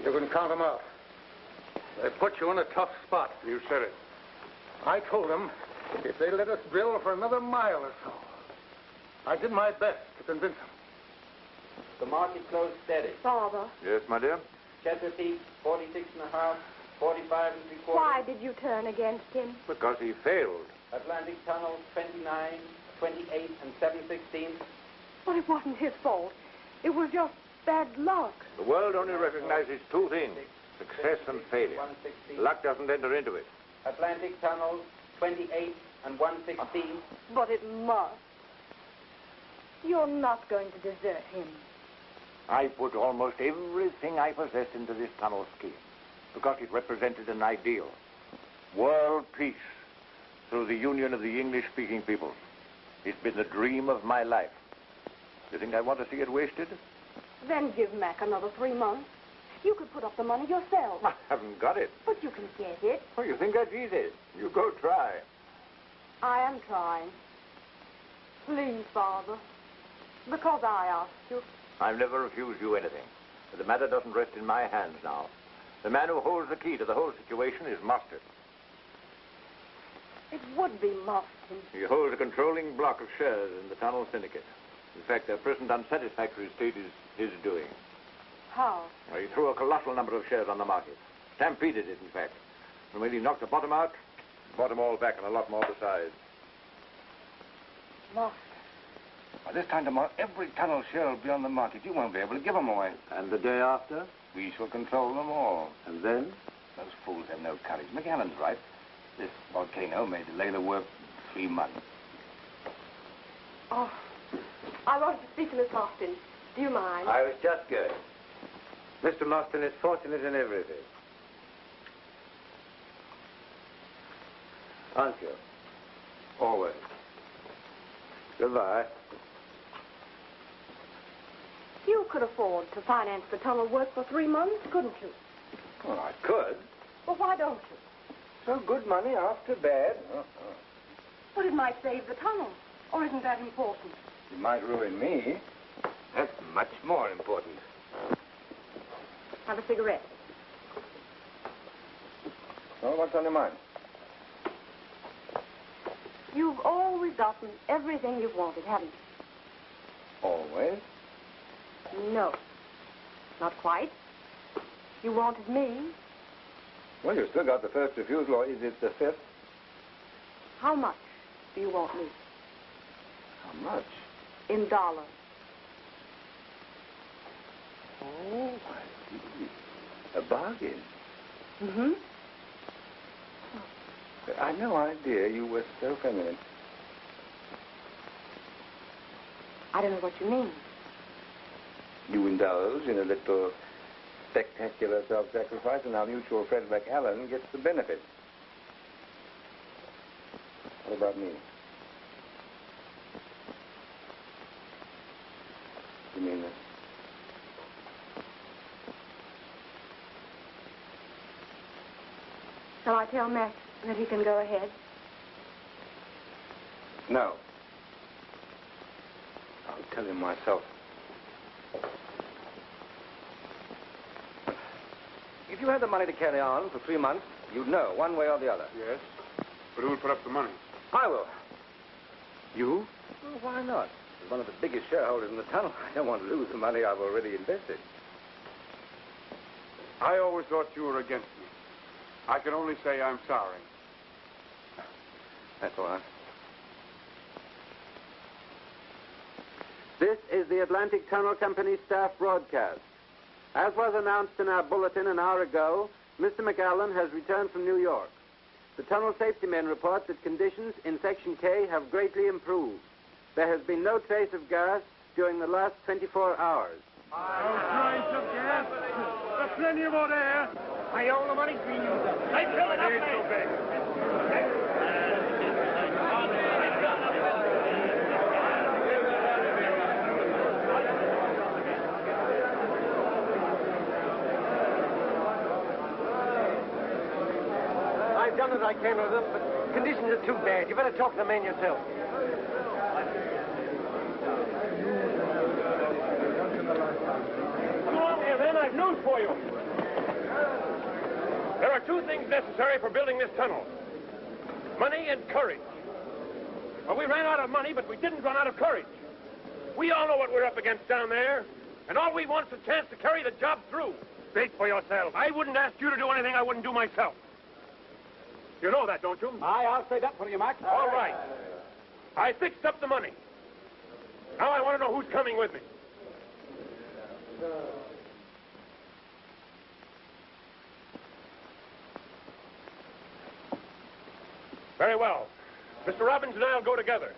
you can count them out. They put you in a tough spot. You said it. I told them if they let us drill for another mile or so. I did my best to convince them. The market closed steady. Father. Yes, my dear? Chesapeake, 46 and a half, 45 and 3/4. Why did you turn against him? Because he failed. Atlantic Tunnel, 29, 28 and 7/16. Well, it wasn't his fault. It was just bad luck. The world only recognizes two things, success and failure. 1/16. Luck doesn't enter into it. Atlantic Tunnel, 28 and 1/16. But it must. You're not going to desert him. I put almost everything I possessed into this tunnel scheme because it represented an ideal. World peace through the union of the English-speaking peoples. It's been the dream of my life. You think I want to see it wasted? Then give Mac another 3 months. You could put up the money yourself. I haven't got it. But you can get it. Oh, you think that's easy? You go try. I am trying. Please, Father. Because I asked you. I've never refused you anything. But the matter doesn't rest in my hands now. The man who holds the key to the whole situation is Mustard. It would be Mustard. He holds a controlling block of shares in the tunnel syndicate. In fact, their present unsatisfactory state is his doing. How? Well, he threw a colossal number of shares on the market. Stampeded it, in fact. And when he knocked the bottom out, bought them all back and a lot more besides. Mustard. By this time tomorrow, every tunnel share will be on the market. You won't be able to give them away. And the day after? We shall control them all. And then? Those fools have no courage. McAllen's right. This volcano may delay the work 3 months. Oh, I wanted to speak to Miss Austin. Do you mind? I was just going. Mr. Mostyn is fortunate in everything. Aren't you? Always. Goodbye. You could afford to finance the tunnel work for 3 months, couldn't you? Well, I could. Well, why don't you? So good money after bad. But it might save the tunnel. Or isn't that important? It might ruin me. That's much more important. Have a cigarette. Well, what's on your mind? You've always gotten everything you've wanted, haven't you? Always? No. Not quite. You wanted me. Well, you still got the first refusal, or is it the fifth? How much do you want me? How much? In dollars. Oh, I see. A bargain. Mm-hmm. I had no idea you were so feminine. I don't know what you mean. You indulge in a little spectacular self-sacrifice, and our mutual friend McAllen gets the benefit. What about me? You mean that? Shall I tell Max that he can go ahead? No. I'll tell him myself. If you had the money to carry on for 3 months, you'd know one way or the other. Yes? But who would put up the money? I will. You? Well, why not? As one of the biggest shareholders in the tunnel, I don't want to lose the money I've already invested. I always thought you were against me. I can only say I'm sorry. That's all right. This is the Atlantic Tunnel Company staff broadcast. As was announced in our bulletin an hour ago, Mr. McAllen has returned from New York. The tunnel safety men report that conditions in Section K have greatly improved. There has been no trace of gas during the last 24 hours. No trace of gas. There's plenty of hot air. I own the money for you. I fill it up, mate. I've done as I can with them, but conditions are too bad. You better talk to the man yourself. Come along here, then. I've news for you. There are 2 things necessary for building this tunnel. Money and courage. Well, we ran out of money, but we didn't run out of courage. We all know what we're up against down there, and all we want is a chance to carry the job through. Speak for yourself. I wouldn't ask you to do anything I wouldn't do myself. You know that, don't you? Aye, I'll say that for you, Mac. All right. I fixed up the money. Now I want to know who's coming with me. Very well. Mr. Robbins and I'll go together.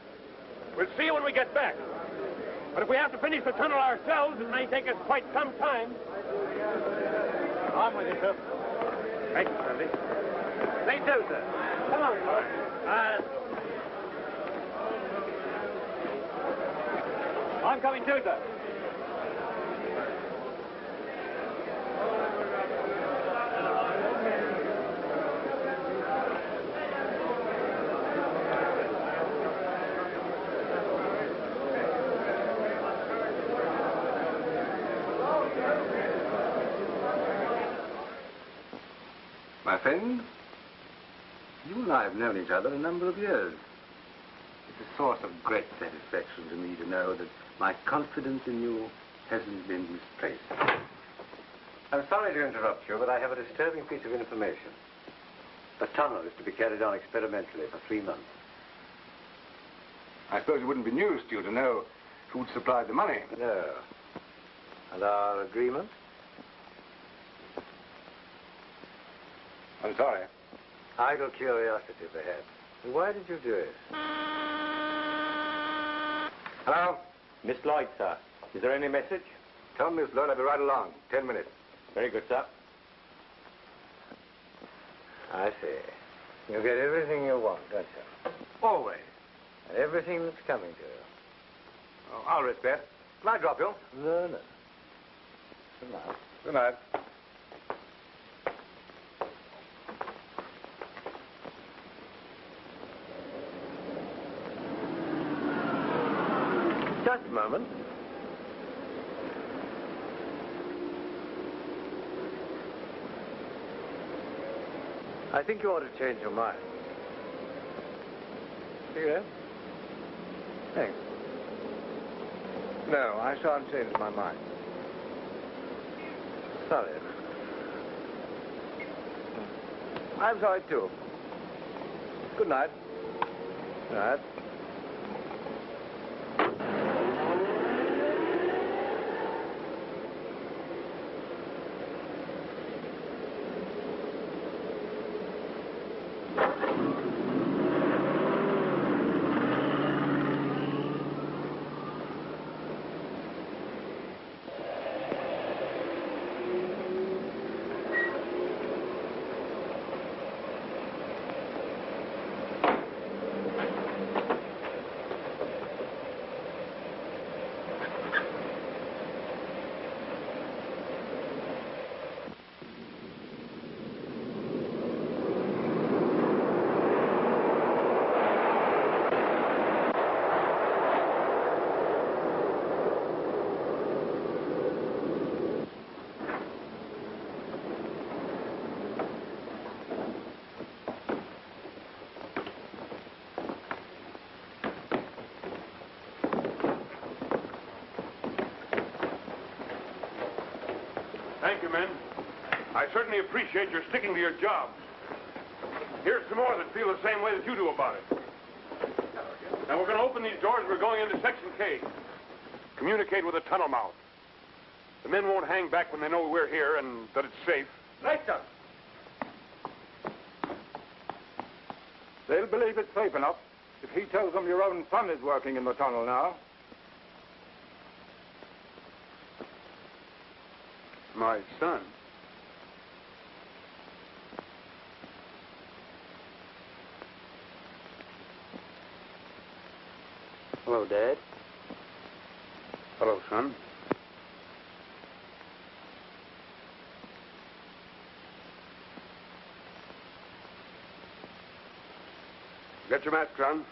We'll see you when we get back. But if we have to finish the tunnel ourselves, it may take us quite some time. I'm with you, sir. Thank you, Sandy. Me too, sir. Come on. I'm coming too, sir. My friend, you and I have known each other a number of years. It's a source of great satisfaction to me to know that my confidence in you hasn't been misplaced. I'm sorry to interrupt you, but I have a disturbing piece of information. The tunnel is to be carried on experimentally for 3 months. I suppose it wouldn't be news to you to know who'd supplied the money. No. And our agreement? I'm sorry. Idle curiosity, perhaps. Why did you do it? Hello? Miss Lloyd, sir. Is there any message? Tell Miss Lloyd I'll be right along. 10 minutes. Very good, sir. I see. You get everything you want, don't you? Always. And everything that's coming to you. Oh, I'll risk that. Can I drop you? No, no. Good night. Good night. Just a moment. I think you ought to change your mind. Cigarette? Thanks. No, I shan't change my mind. Sorry. I'm sorry, too. Good night. Right. Thank you, men. I certainly appreciate your sticking to your jobs. Here's some more that feel the same way that you do about it. Now, we're going to open these doors. We're going into Section K. Communicate with the tunnel mouth. The men won't hang back when they know we're here and that it's safe. Right, sir. They'll believe it's safe enough if he tells them your own son is working in the tunnel now. My son? Hello, Dad. Hello, son. Get your mask, son.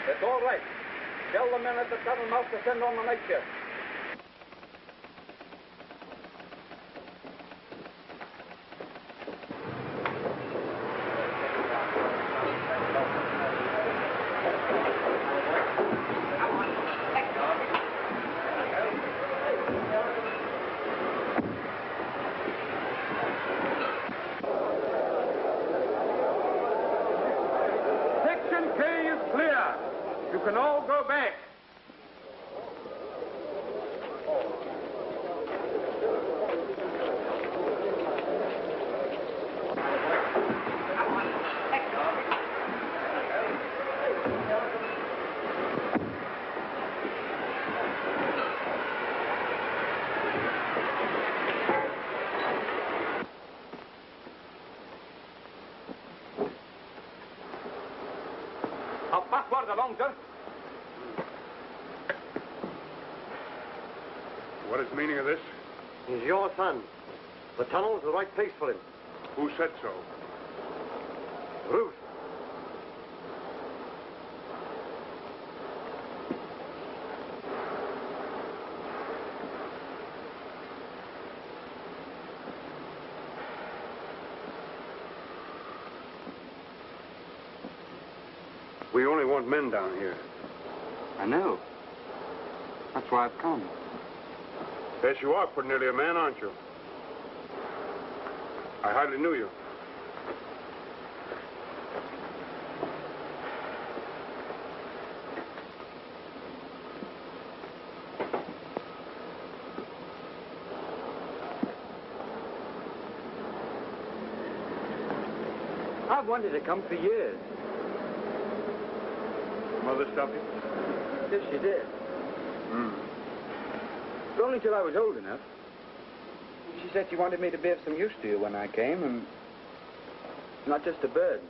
It's all right. Tell the men at the tunnel mouth to send on the night shift. Section K is clear. You can all go back. I'll pass word along, sir. What is the meaning of this? He's your son. The tunnel's the right place for him. Who said so? Ruth. We only want men down here. I know. That's why I've come. Yes, you are pretty nearly a man, aren't you? I hardly knew you. I've wanted to come for years. Mother stopped you? Yes, she did. But only till I was old enough. She said she wanted me to be of some use to you when I came, and not just a burden.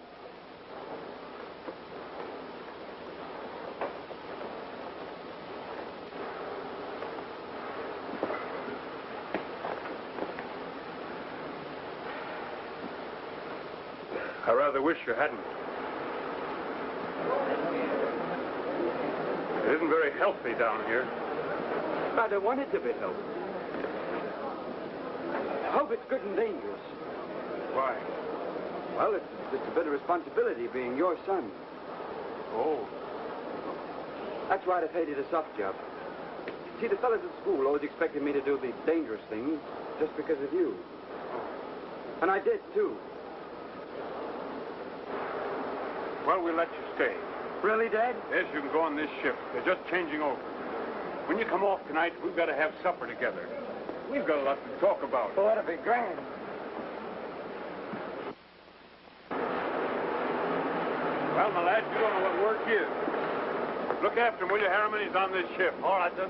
I rather wish you hadn't. It isn't very healthy down here. I don't want it to be healthy. I hope it's good and dangerous. Why? Well, it's just a bit of responsibility being your son. Oh. That's why I've hated a soft job. See, the fellas at school always expected me to do the dangerous things just because of you. And I did, too. Well, we'll let you stay. Really, Dad? Yes, you can go on this ship. They're just changing over. When you come off tonight, we've got to have supper together. We've got a lot to talk about. Oh, that'll be grand. Well, my lad, you don't know what work is. Look after him, will you, Harriman? He's on this ship. All right, then.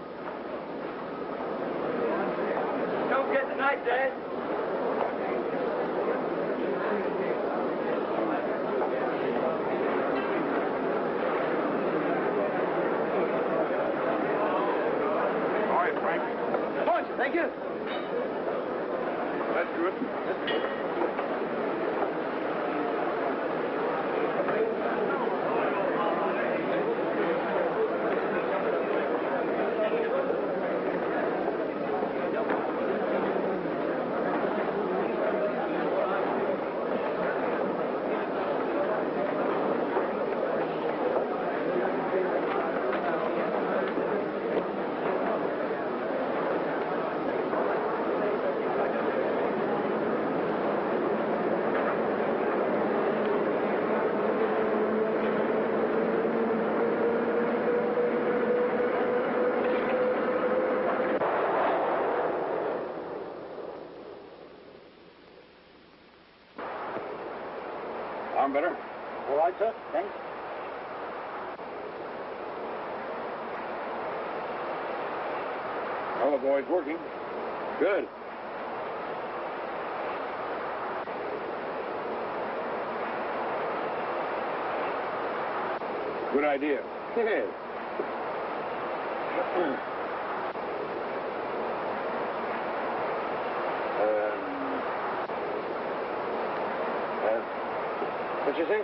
Don't forget the night, Dad. Thank you. That's good. I'm better. All right, sir. Thanks. Well, the boy's working. Good. Good idea. Yes. What'd you say?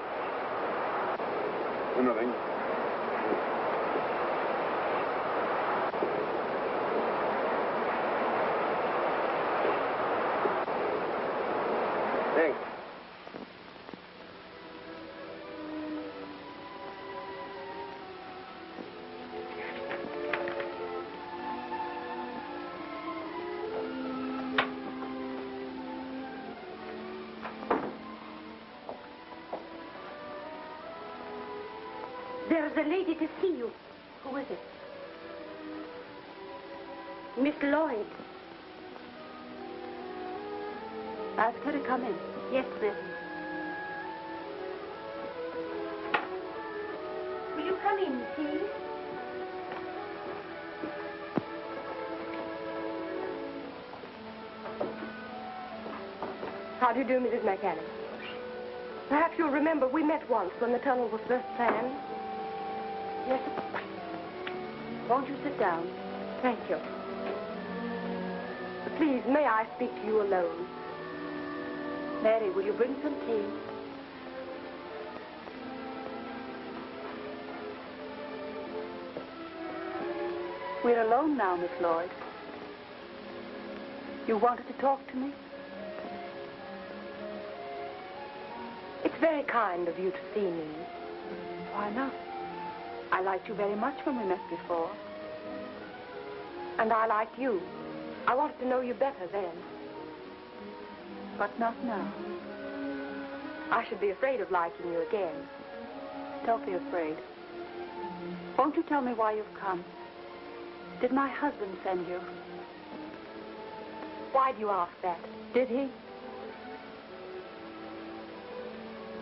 Nothing. Thanks. There's a lady to see you. Who is it? Miss Lloyd. Ask her to come in. Yes, miss. Will you come in, please? How do you do, Mrs. McAllen? Perhaps you'll remember we met once when the tunnel was first planned. Yes. Won't you sit down? Thank you. Please, may I speak to you alone? Mary, will you bring some tea? We're alone now, Miss Lloyd. You wanted to talk to me? It's very kind of you to see me. Why not? I liked you very much when we met before. And I like you. I wanted to know you better then. But not now. I should be afraid of liking you again. Don't be afraid. Won't you tell me why you've come? Did my husband send you? Why do you ask that? Did he?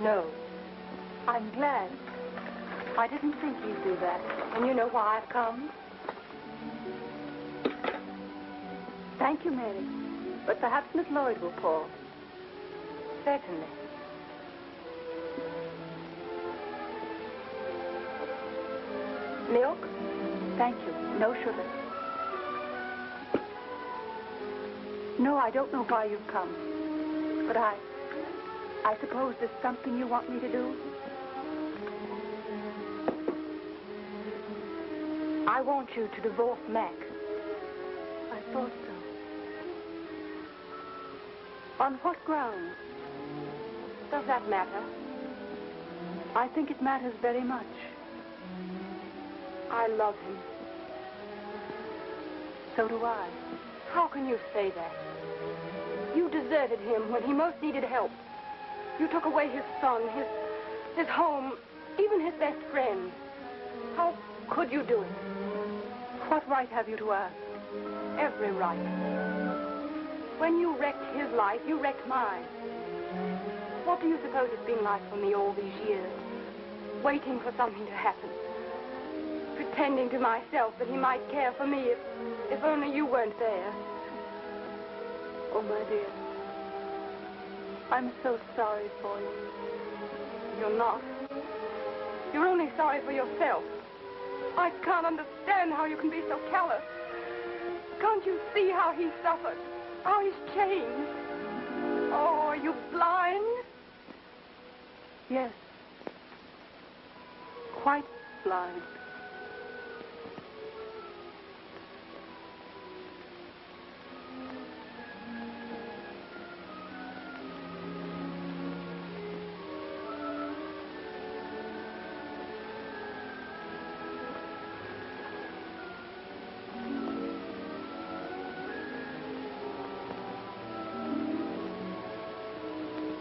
No. I'm glad. I didn't think he'd do that. And you know why I've come? Thank you, Mary. But perhaps Miss Lloyd will pour. Certainly. Milk? Thank you. No sugar. No, I don't know why you've come. But I suppose there's something you want me to do? I want you to divorce Mac. I thought so. On what grounds? Does that matter? I think it matters very much. I love him. So do I. How can you say that? You deserted him when he most needed help. You took away his son, his home, even his best friend. How could you do it? What right have you to ask? Every right. When you wrecked his life, you wrecked mine. What do you suppose it's been like for me all these years? Waiting for something to happen. Pretending to myself that he might care for me if only you weren't there. Oh, my dear. I'm so sorry for you. You're not. You're only sorry for yourself. I can't understand how you can be so callous. Can't you see how he suffered? How he's changed? Oh, are you blind? Yes. Quite blind.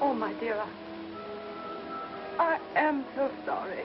Oh, my dear, I am so sorry.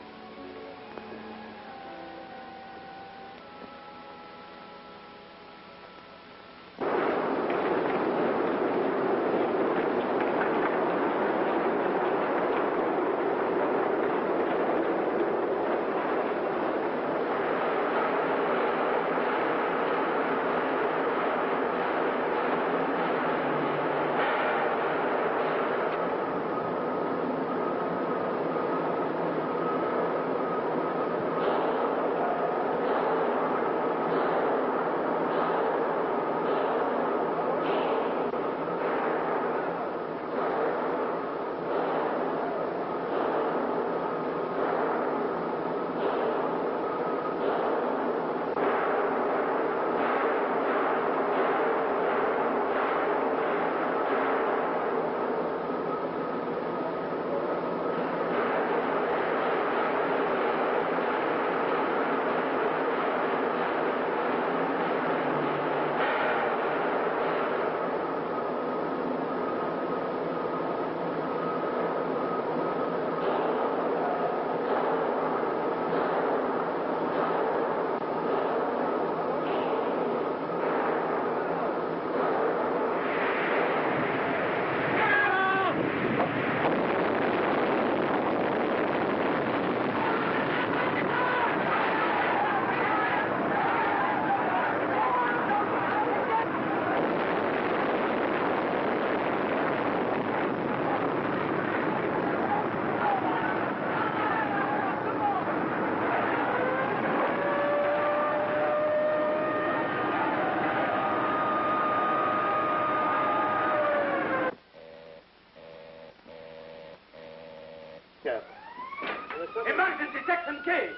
Emergency, Section K!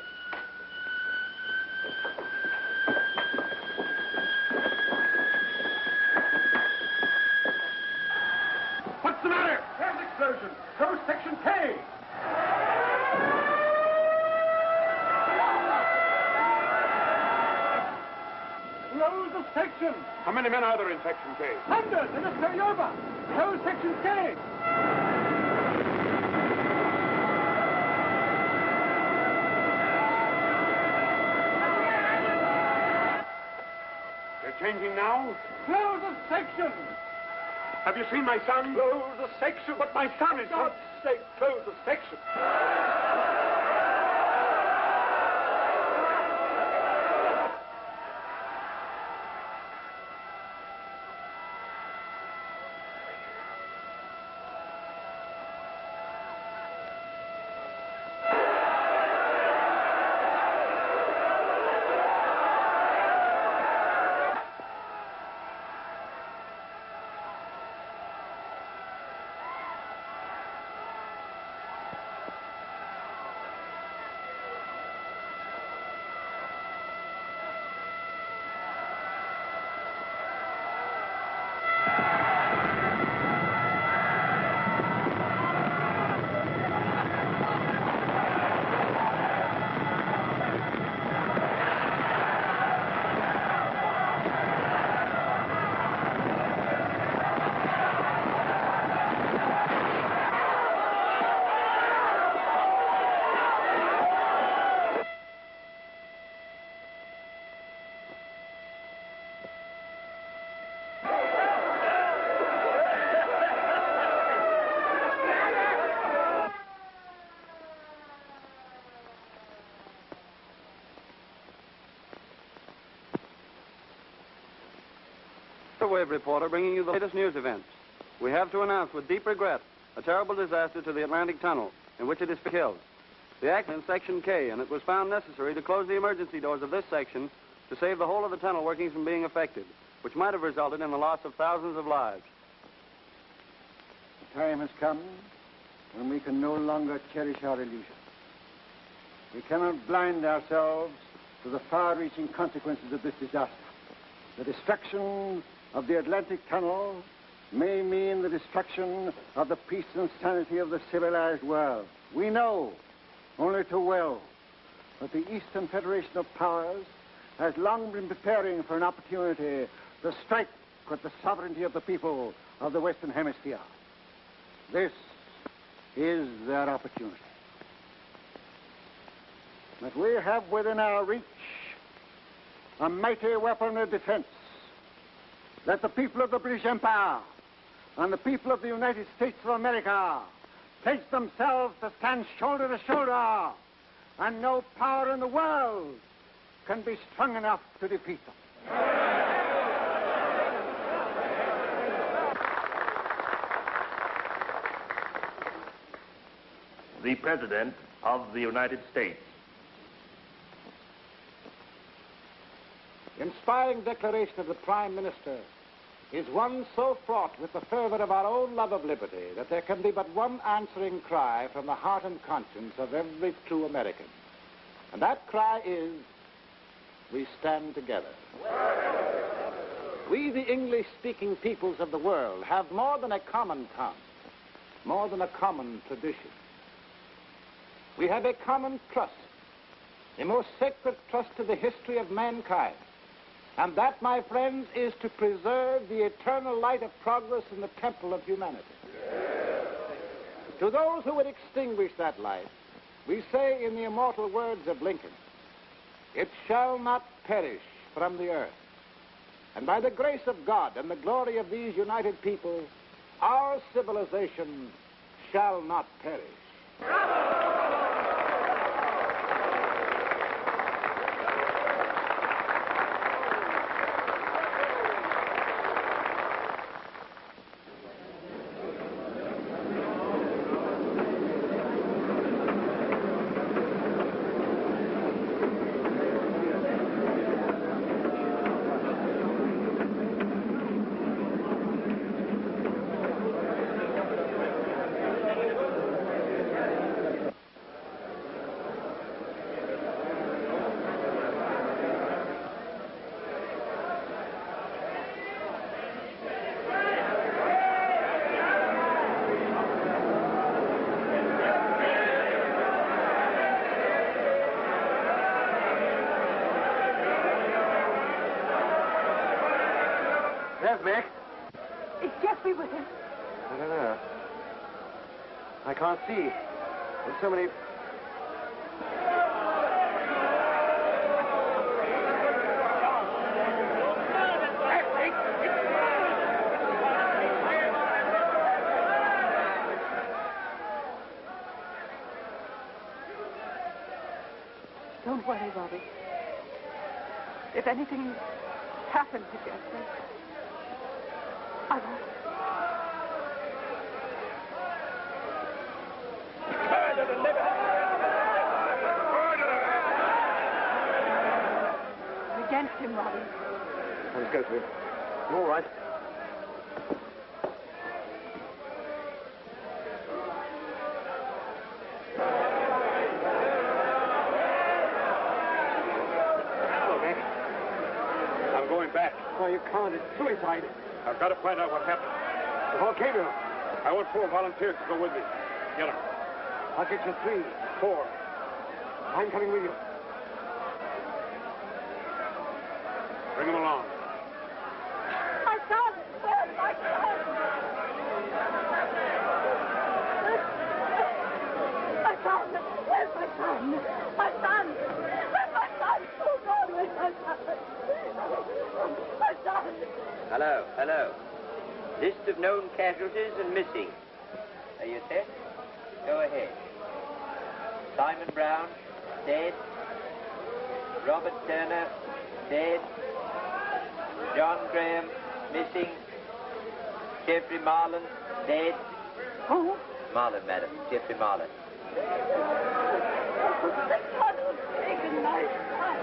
What's the matter? There's an explosion. Close Section K! Close the section! How many men are there in Section K? Hundreds in this carryover! Close Section K! Changing now? Close the section! Have you seen my son? Close the section! But my son is... For God's sake, close the section! Wave reporter bringing you the latest news events. We have to announce with deep regret a terrible disaster to the Atlantic Tunnel in which it is killed. The accident in Section K, and it was found necessary to close the emergency doors of this section to save the whole of the tunnel workings from being affected, which might have resulted in the loss of thousands of lives. The time has come when we can no longer cherish our illusions. We cannot blind ourselves to the far-reaching consequences of this disaster. The destruction of the Atlantic Tunnel may mean the destruction of the peace and sanity of the civilized world. We know, only too well, that the Eastern Federation of Powers has long been preparing for an opportunity to strike with the sovereignty of the people of the Western Hemisphere. This is their opportunity. But we have within our reach a mighty weapon of defense. Let the people of the British Empire and the people of the United States of America pledge themselves to stand shoulder to shoulder, and no power in the world can be strong enough to defeat them. The President of the United States. The inspiring declaration of the Prime Minister is one so fraught with the fervor of our own love of liberty that there can be but one answering cry from the heart and conscience of every true American. And that cry is, we stand together. We, the English-speaking peoples of the world, have more than a common tongue, more than a common tradition. We have a common trust, the most sacred trust in the history of mankind. And that, my friends, is to preserve the eternal light of progress in the temple of humanity. To those who would extinguish that light, we say in the immortal words of Lincoln, "It shall not perish from the earth." And by the grace of God and the glory of these united people, our civilization shall not perish. There's Mick. Is Jeffrey with him? I don't know. I can't see. There's so many... Don't worry, Robbie. If anything happened to Jeffrey, I won't. I'm against him, Robbie. Let's go to him. All right. I'm going back. Oh, you can't. It's suicide. I've got to find out what happened. The volcano. I want 4 volunteers to go with me. Get them. I'll get you 3. 4. I'm coming with you. Bring them along. My son! Where's my son? My son! Where's my son? My son! Where's my son? Oh, God, where's my son? My son! Hello, hello. List of known casualties and missing. Are you set? Go ahead. Simon Brown, dead. Robert Turner, dead. John Graham, missing. Jeffrey Marlin, dead. Who? Marlin, madam. Jeffrey Marlin. The tunnel's taken my son.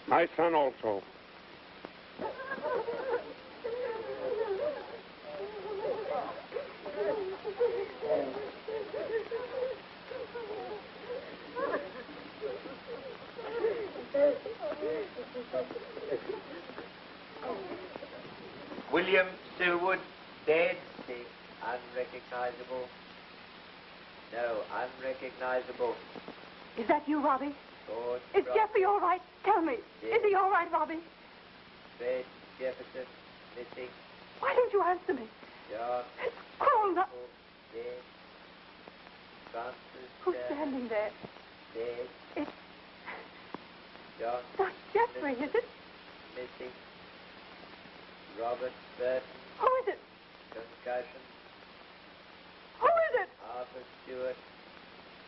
My son also. William Silwood, dead. Unrecognizable. No, unrecognizable. Is that you, Robbie? George Is Jeffrey all right? Tell me. Yes. Is he all right, Robbie? Fred Jefferson, missing. Why don't you answer me? John It's cruel. dead. Francis Who's standing there? dead. It's John not Jeffrey, is it? missing. Robert Burton, Who is it? concussion. Who is it? Arthur Stewart,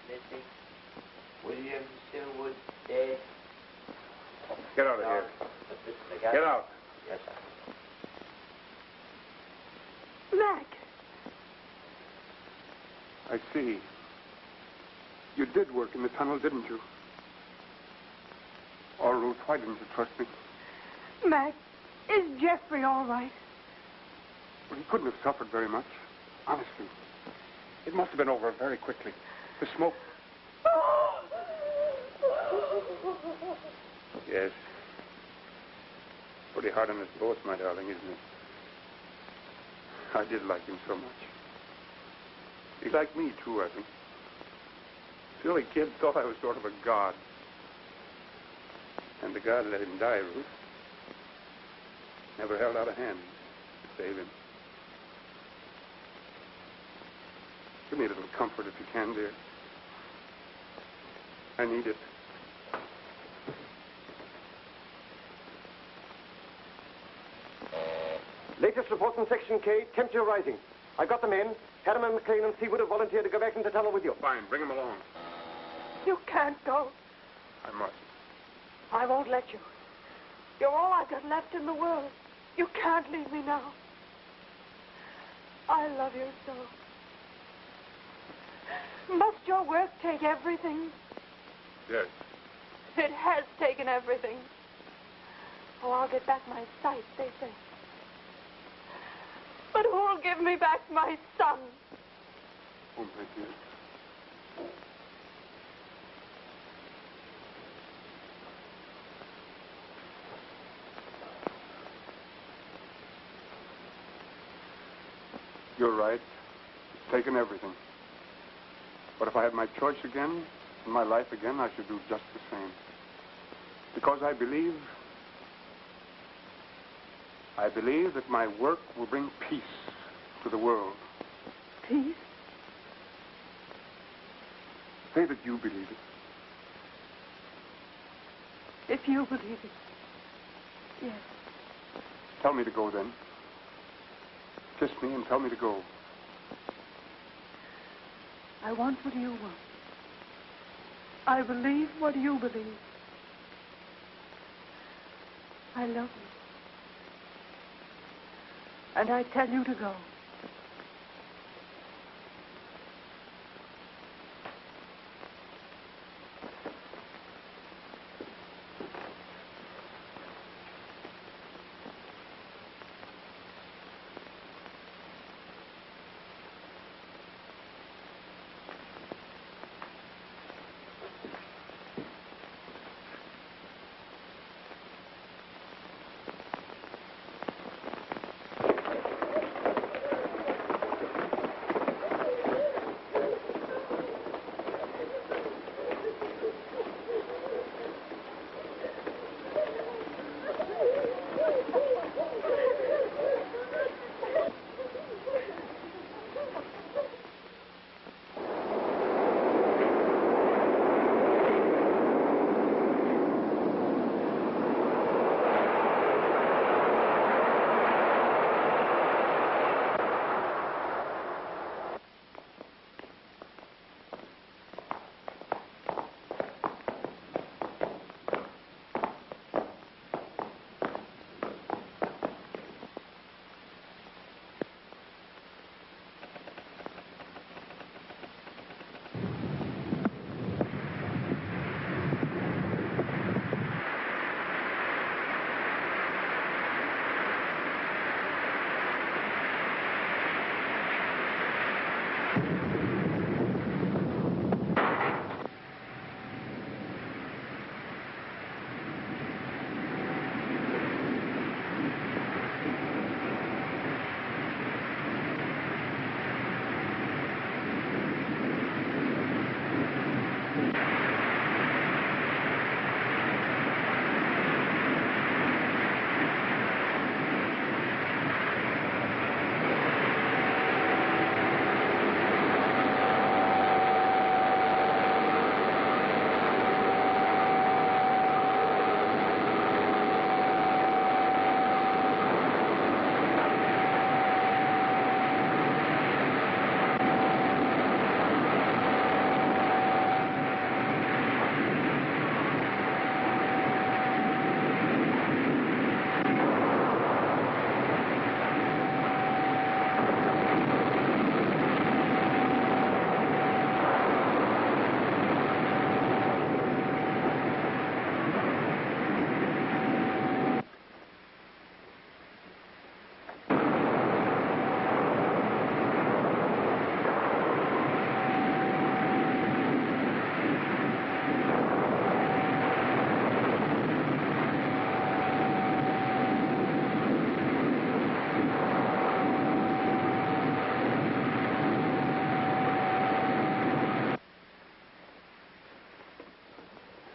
missing. William Silwood, dead. Get out of here. Get out. Yes, sir. Mac. I see. You did work in the tunnel, didn't you? Oh, Ruth, why didn't you trust me? Mac, is Jeffrey all right? Well, he couldn't have suffered very much. Honestly. It must have been over very quickly. The smoke. Yes. Pretty hard on us both, my darling, isn't it? I did like him so much. He liked me, too, I think. Silly kid thought I was sort of a god. And the God let him die, Ruth. Never held out a hand to save him. Give me a little comfort if you can, dear. I need it. Latest report from Section K, temperature rising. I've got the men. Harriman, McLean, and Seawood have volunteered to go back into the tunnel with you. Fine, bring them along. You can't go. I must. I won't let you. You're all I've got left in the world. You can't leave me now. I love you so. Must your work take everything? Yes. It has taken everything. Oh, I'll get back my sight, they say. But who'll give me back my son? Oh, my dear. You're right. It's taken everything. But if I had my choice again, and my life again, I should do just the same. Because I believe that my work will bring peace to the world. Peace? Say that you believe it. If you believe it. Yes. Tell me to go then. Kiss me and tell me to go. I want what you want. I believe what you believe. I love you. And I tell you to go.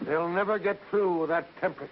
They'll never get through with that temperature.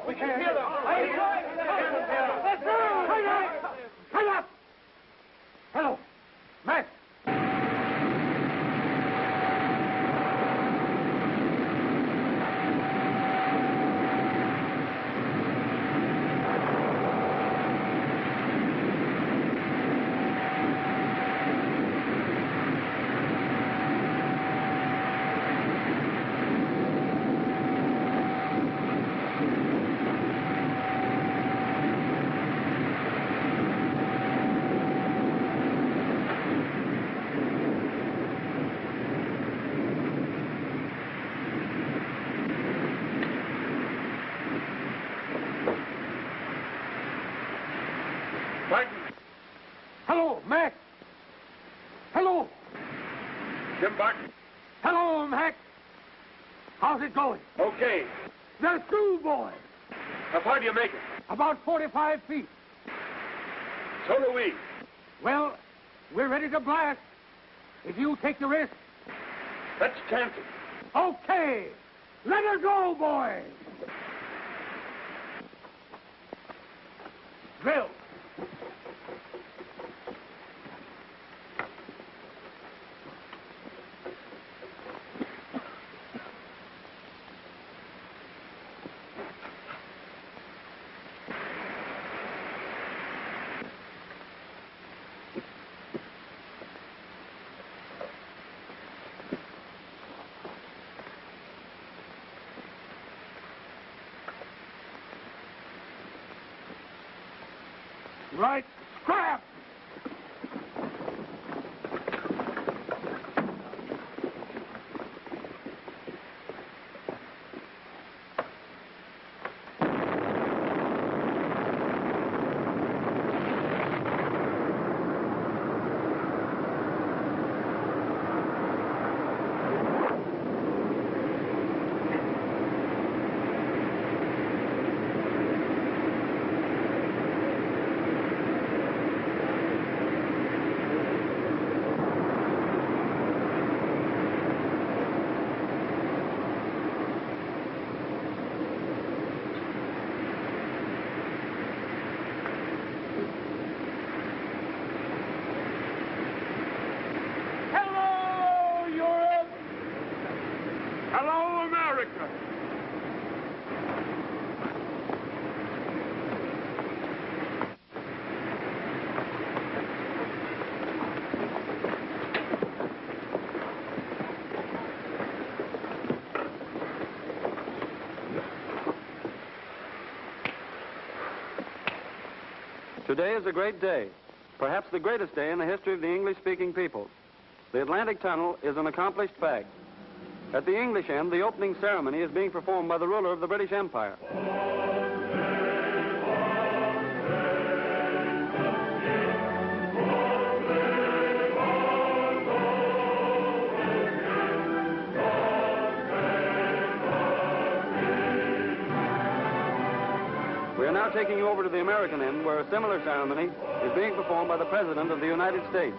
We can hear them. Hang up! Hello, Mac. Hello, Mac. Hello. Jim Barton. Hello, Mac. How's it going? Okay. They're through, boys. How far do you make it? About 45 feet. So do we. Well, we're ready to blast. If you take the risk. Let's chance it. Okay. Let her go, boys. Drill. Right, scrap! Hello, America. Today is a great day, perhaps the greatest day in the history of the English-speaking people. The Atlantic Tunnel is an accomplished fact. At the English end, the opening ceremony is being performed by the ruler of the British Empire. We are now taking you over to the American end, where a similar ceremony is being performed by the President of the United States.